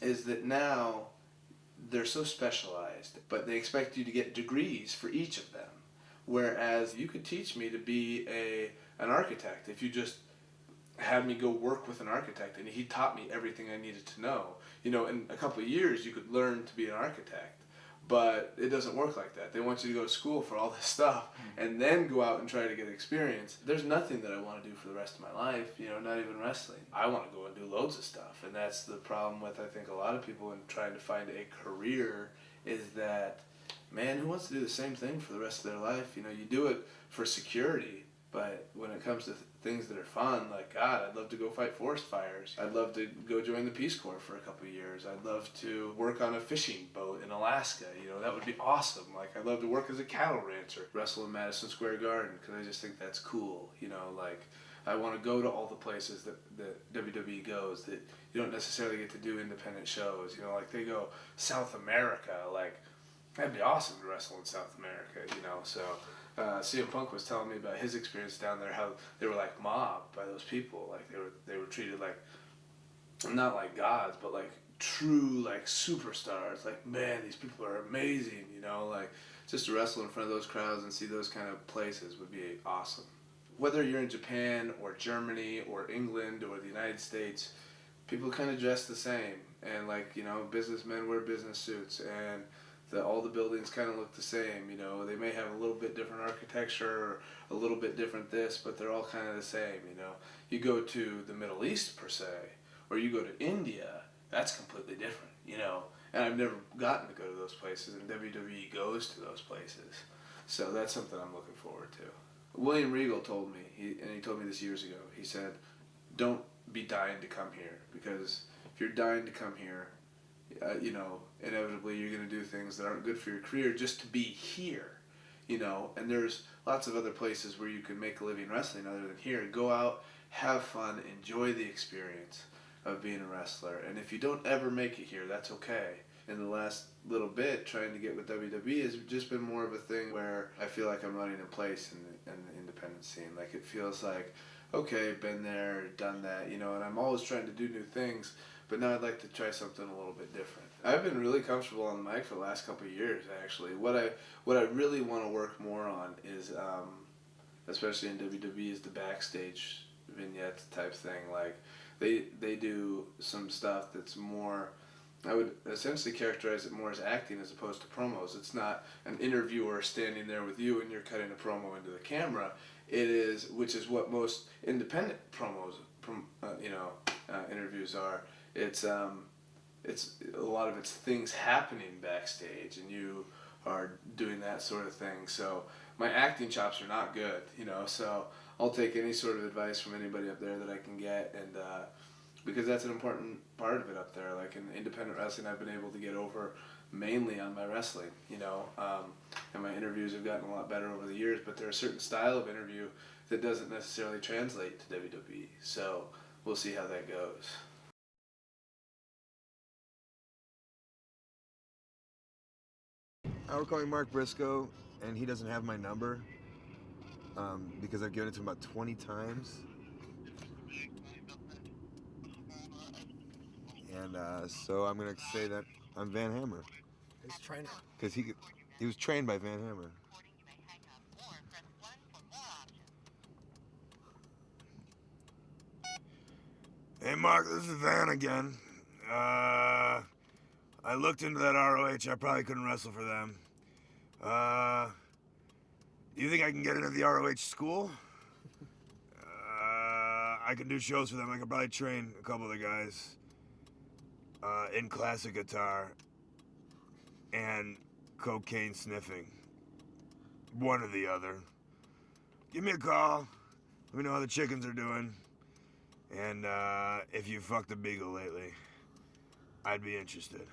is that now they're so specialized, but they expect you to get degrees for each of them. Whereas you could teach me to be an architect if you just had me go work with an architect and he taught me everything I needed to know. You know, in a couple of years you could learn to be an architect, but it doesn't work like that. They want you to go to school for all this stuff and then go out and try to get experience. There's nothing that I want to do for the rest of my life, you know, not even wrestling. I want to go and do loads of stuff, and that's the problem with, I think, a lot of people in trying to find a career is that, man, who wants to do the same thing for the rest of their life? You know, you do it for security, but when it comes to things that are fun, like, God, I'd love to go fight forest fires. I'd love to go join the Peace Corps for a couple of years. I'd love to work on a fishing boat in Alaska. You know, that would be awesome. Like, I'd love to work as a cattle rancher, wrestle in Madison Square Garden, because I just think that's cool. You know, like, I want to go to all the places that WWE goes that you don't necessarily get to do independent shows. You know, like, they go South America. Like, that'd be awesome to wrestle in South America, you know, so... CM Punk was telling me about his experience down there, how they were like mobbed by those people. Like they were treated like, not like gods, but like true like superstars. Like, man, these people are amazing, you know, like just to wrestle in front of those crowds and see those kind of places would be awesome. Whether you're in Japan or Germany or England or the United States, people kind of dress the same. And like, you know, businessmen wear business suits, and all the buildings kind of look the same, you know. They may have a little bit different architecture or a little bit different this, but they're all kind of the same, you know. You go to the Middle East, per se, or you go to India, that's completely different, you know. And I've never gotten to go to those places, and WWE goes to those places. So that's something I'm looking forward to. William Regal told me, and he told me this years ago, he said, don't be dying to come here, because if you're dying to come here, you know, inevitably you're going to do things that aren't good for your career just to be here, you know. And there's lots of other places where you can make a living wrestling other than here. Go out, have fun, enjoy the experience of being a wrestler. And if you don't ever make it here, that's okay. In the last little bit, trying to get with WWE has just been more of a thing where I feel like I'm running a place in the independent scene. Like, it feels like, okay, been there, done that, you know, and I'm always trying to do new things. But now I'd like to try something a little bit different. I've been really comfortable on the mic for the last couple of years, actually. What I really want to work more on is, especially in WWE, is the backstage vignettes type thing. Like, they do some stuff that's more, I would essentially characterize it more as acting as opposed to promos. It's not an interviewer standing there with you and you're cutting a promo into the camera. It is, which is what most independent promos, interviews are. It's a lot of it's things happening backstage, and you are doing that sort of thing. So my acting chops are not good, you know. So I'll take any sort of advice from anybody up there that I can get, and because that's an important part of it up there. Like in independent wrestling, I've been able to get over mainly on my wrestling, you know, and my interviews have gotten a lot better over the years. But there's a certain style of interview that doesn't necessarily translate to WWE. So we'll see how that goes. We're calling Mark Briscoe, and he doesn't have my number because I've given it to him about 20 times. And so I'm going to say that I'm Van Hammer. Who's training? Because he was trained by Van Hammer. Hey Mark, this is Van again. I looked into that ROH. I probably couldn't wrestle for them. Do you think I can get into the ROH school? I can do shows for them. I could probably train a couple of the guys in classic guitar and cocaine sniffing. One or the other. give me a call. Let me know how the chickens are doing. And if you fucked a beagle lately, I'd be interested.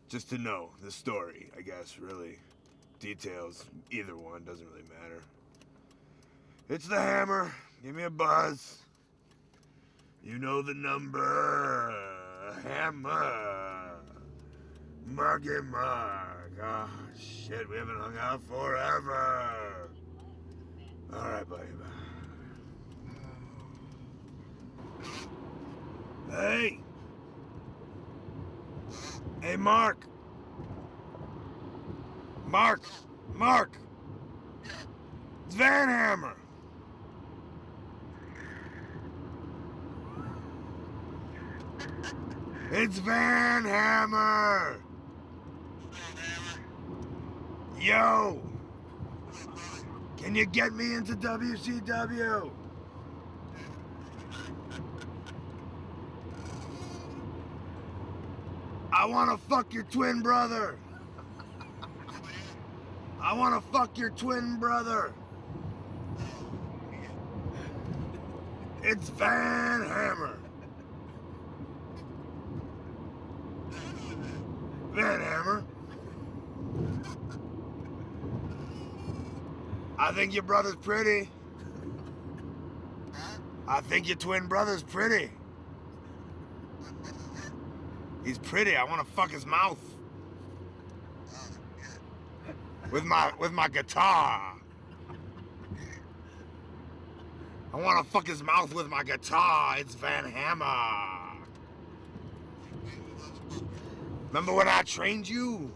Just to know the story, I guess, really. Details, either one, doesn't really matter. It's the Hammer. Give me a buzz. You know the number. Hammer. Marky Mark. Oh, shit, we haven't hung out forever. All right, buddy. Hey. Hey, Mark. Mark. It's Van Hammer. It's Van Hammer. Yo. Can you get me into WCW? I want to fuck your twin brother. I want to fuck your twin brother. It's Van Hammer. Van Hammer. I think your brother's pretty. I think your twin brother's pretty. He's pretty. I want to fuck his mouth. With my guitar. I want to fuck his mouth with my guitar. It's Van Hammer. Remember when I trained you?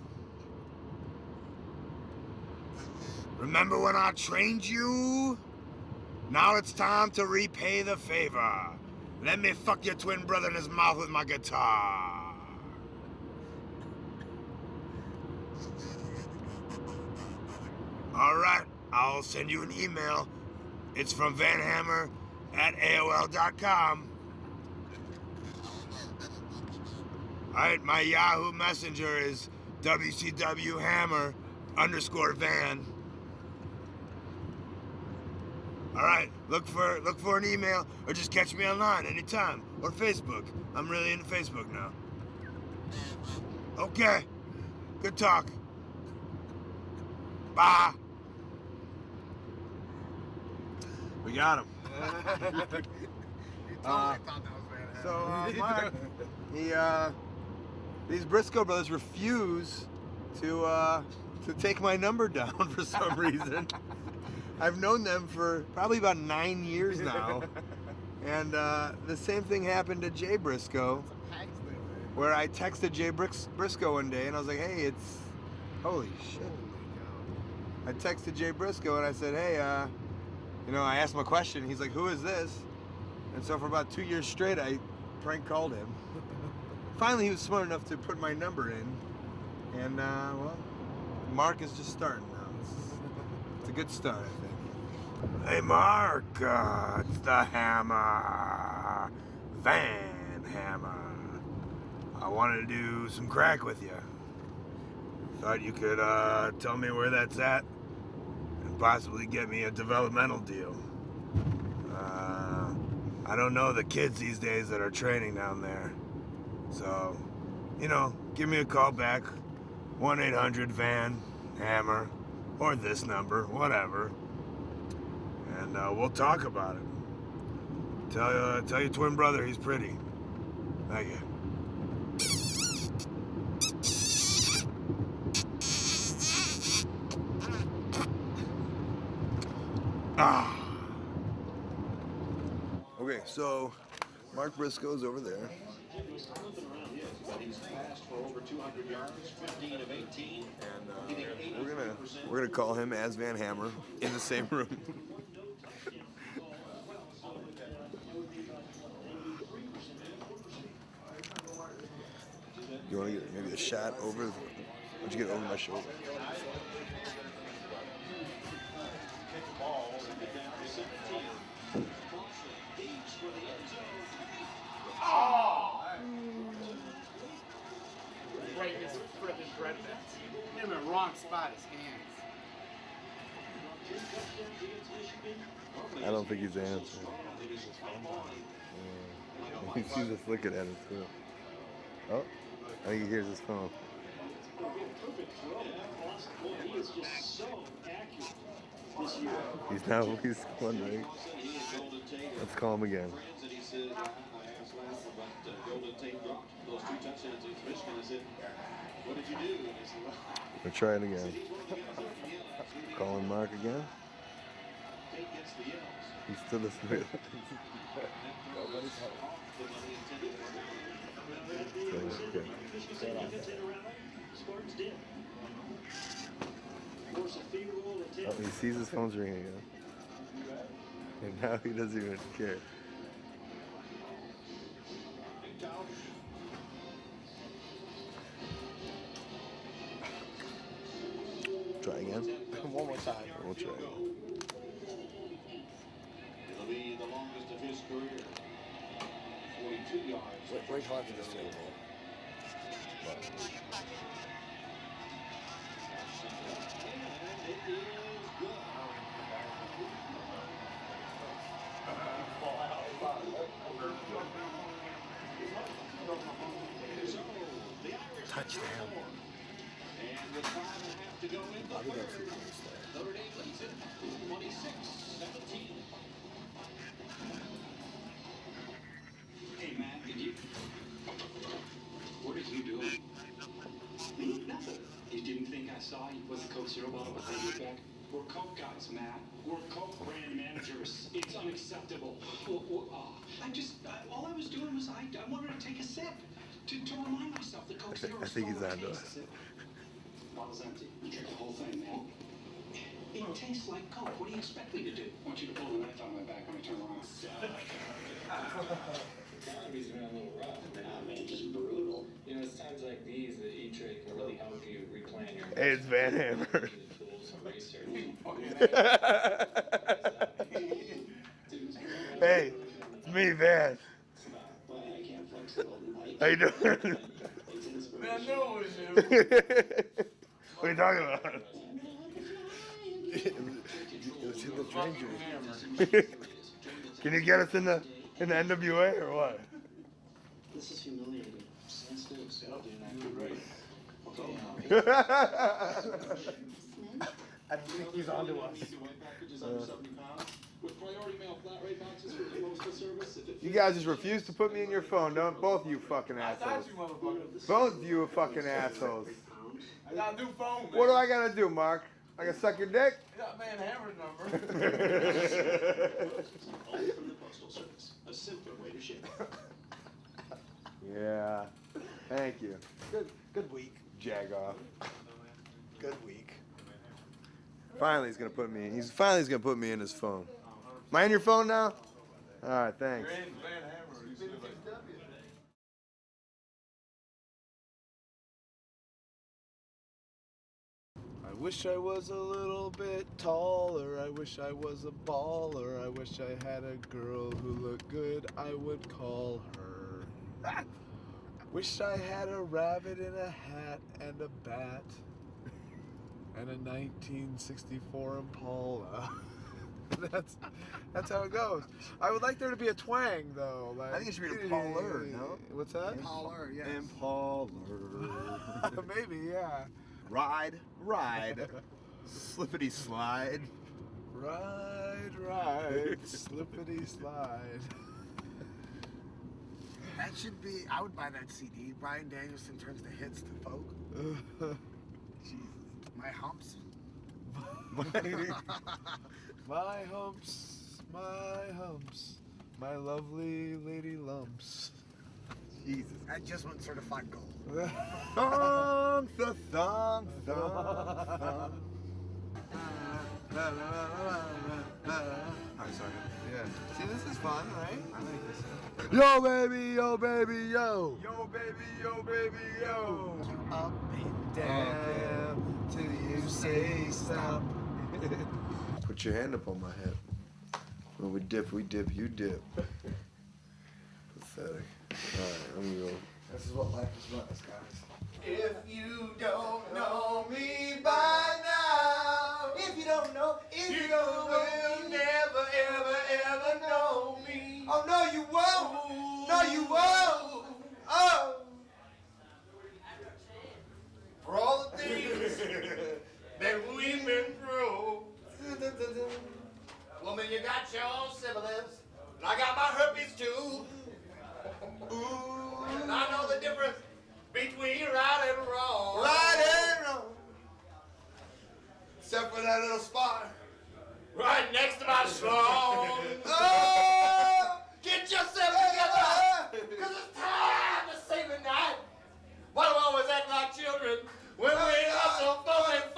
Remember when I trained you? Now it's time to repay the favor. Let me fuck your twin brother in his mouth with my guitar. All right, I'll send you an email. It's from vanhammer@AOL.com. All right, my Yahoo Messenger is WCWHammer_Van. All right, look for an email or just catch me online anytime or Facebook. I'm really into Facebook now. Okay, good talk. Bye. We got him. Mark, these Briscoe brothers refuse to take my number down for some reason. I've known them for probably about 9 years now, and the same thing happened to Jay Briscoe, where I texted Jay Briscoe one day, and I was like, "Hey, it's holy shit." I texted Jay Briscoe and I said, "Hey, I asked him a question. He's like, 'Who is this?' And so for about 2 years straight, I prank called him. Finally, he was smart enough to put my number in, and well, Mark is just starting now. It's a good start, I think. Hey, Mark, it's the Hammer. Van Hammer. I wanted to do some crack with you. Thought you could tell me where that's at and possibly get me a developmental deal. I don't know the kids these days that are training down there. So, give me a call back. 1-800-VAN-HAMMER. Or this number, whatever. And we'll talk about it. Tell your twin brother he's pretty. Thank you. Okay, so Mark Briscoe's over there. And we're gonna call him as Van Hammer in the same room. You want to get maybe a shot over? Why don't you get over my shoulder? Right in his friggin' bread. In the wrong spot, his hands. I don't think he's answering. He sees us looking at him too. Oh, I think he hears his phone. He's wondering. Let's call him again. We're trying again. Calling Mark again. He's still listening. Oh, he sees his phone's ringing again. And now he doesn't even care. Try again? One more time. We'll try again. It'll be the longest of his career. 42 yards. Wait till after this field goal. Touchdown. And with 5.5 to go in the third. Notre Dame leads it 26-17. Hey, Matt, what did you do? Me? Nothing. You didn't think I saw you put the Coke Zero bottle behind your back? We're Coke guys, Matt. We're Coke brand managers. It's unacceptable. All I was doing was I wanted to take a sip to remind myself the Coke Zero. I think he's on to us. Bottle's empty. You drink the whole thing, man. It tastes like Coke. What do you expect me to do? I want you to pull the knife out of my back when I turn around. Economy's been a little rough. Nah, man, just brutal. You know, it's times like these that E-Trade can really help you replan your. Hey, it's Van Hammer. Tools and research. Hey, it's me, Van. How you doing? Man, no, it was you. What are you talking about? It was in the drain. Can you get us in the NWA or what? This is humiliating. Sensitive, so I think he's onto us. You guys just refuse to put me in your phone, don't both of you fucking assholes. Both of you are fucking assholes. I got a new phone, man. What do I gotta do, Mark? I gotta suck your dick? I got Van Hammer's number. From the Postal Service. A simpler way to ship. Yeah. Thank you. Good week. Jagoff. Good week. Finally he's gonna put me in his phone. Am I in your phone now? Alright, thanks. I wish I was a little bit taller. I wish I was a baller. I wish I had a girl who looked good. I would call her. Wish I had a rabbit in a hat and a bat and a 1964 Impala. That's how it goes. I would like there to be a twang though. Like, I think it should be Impaler, no? What's that? Impaler, yes. Impaler. Maybe, yeah. Ride. Slippity slide. Ride, slippity slide. That should be, I would buy that CD. Brian Danielson turns the hits to folk. Jesus. My humps. My humps, my lovely lady lumps. Jesus. I just went certified gold. Thong, thong, thong. I'm sorry. Yeah. See, this is fun, right? I like this. Yo, baby, yo, baby, yo. Yo, baby, yo, baby, yo. Up and down till you say stop. Put your hand up on my head. When we dip, you dip. Pathetic. Alright, I'm gonna go. This is what life is about, guys. If you don't know me by now, if If you don't know, You will never, ever, ever know me. Oh, no, you won't. No, you won't. Oh. For all the things that we've been through. Woman, you got your own syphilis, and I got my herpes too. Ooh. And I know the difference between right and wrong. Right and wrong. Except for that little spot. Right next to my schlong. Oh! Get yourself together, because it's time to say goodnight. Why do we always act like children when we are so fucking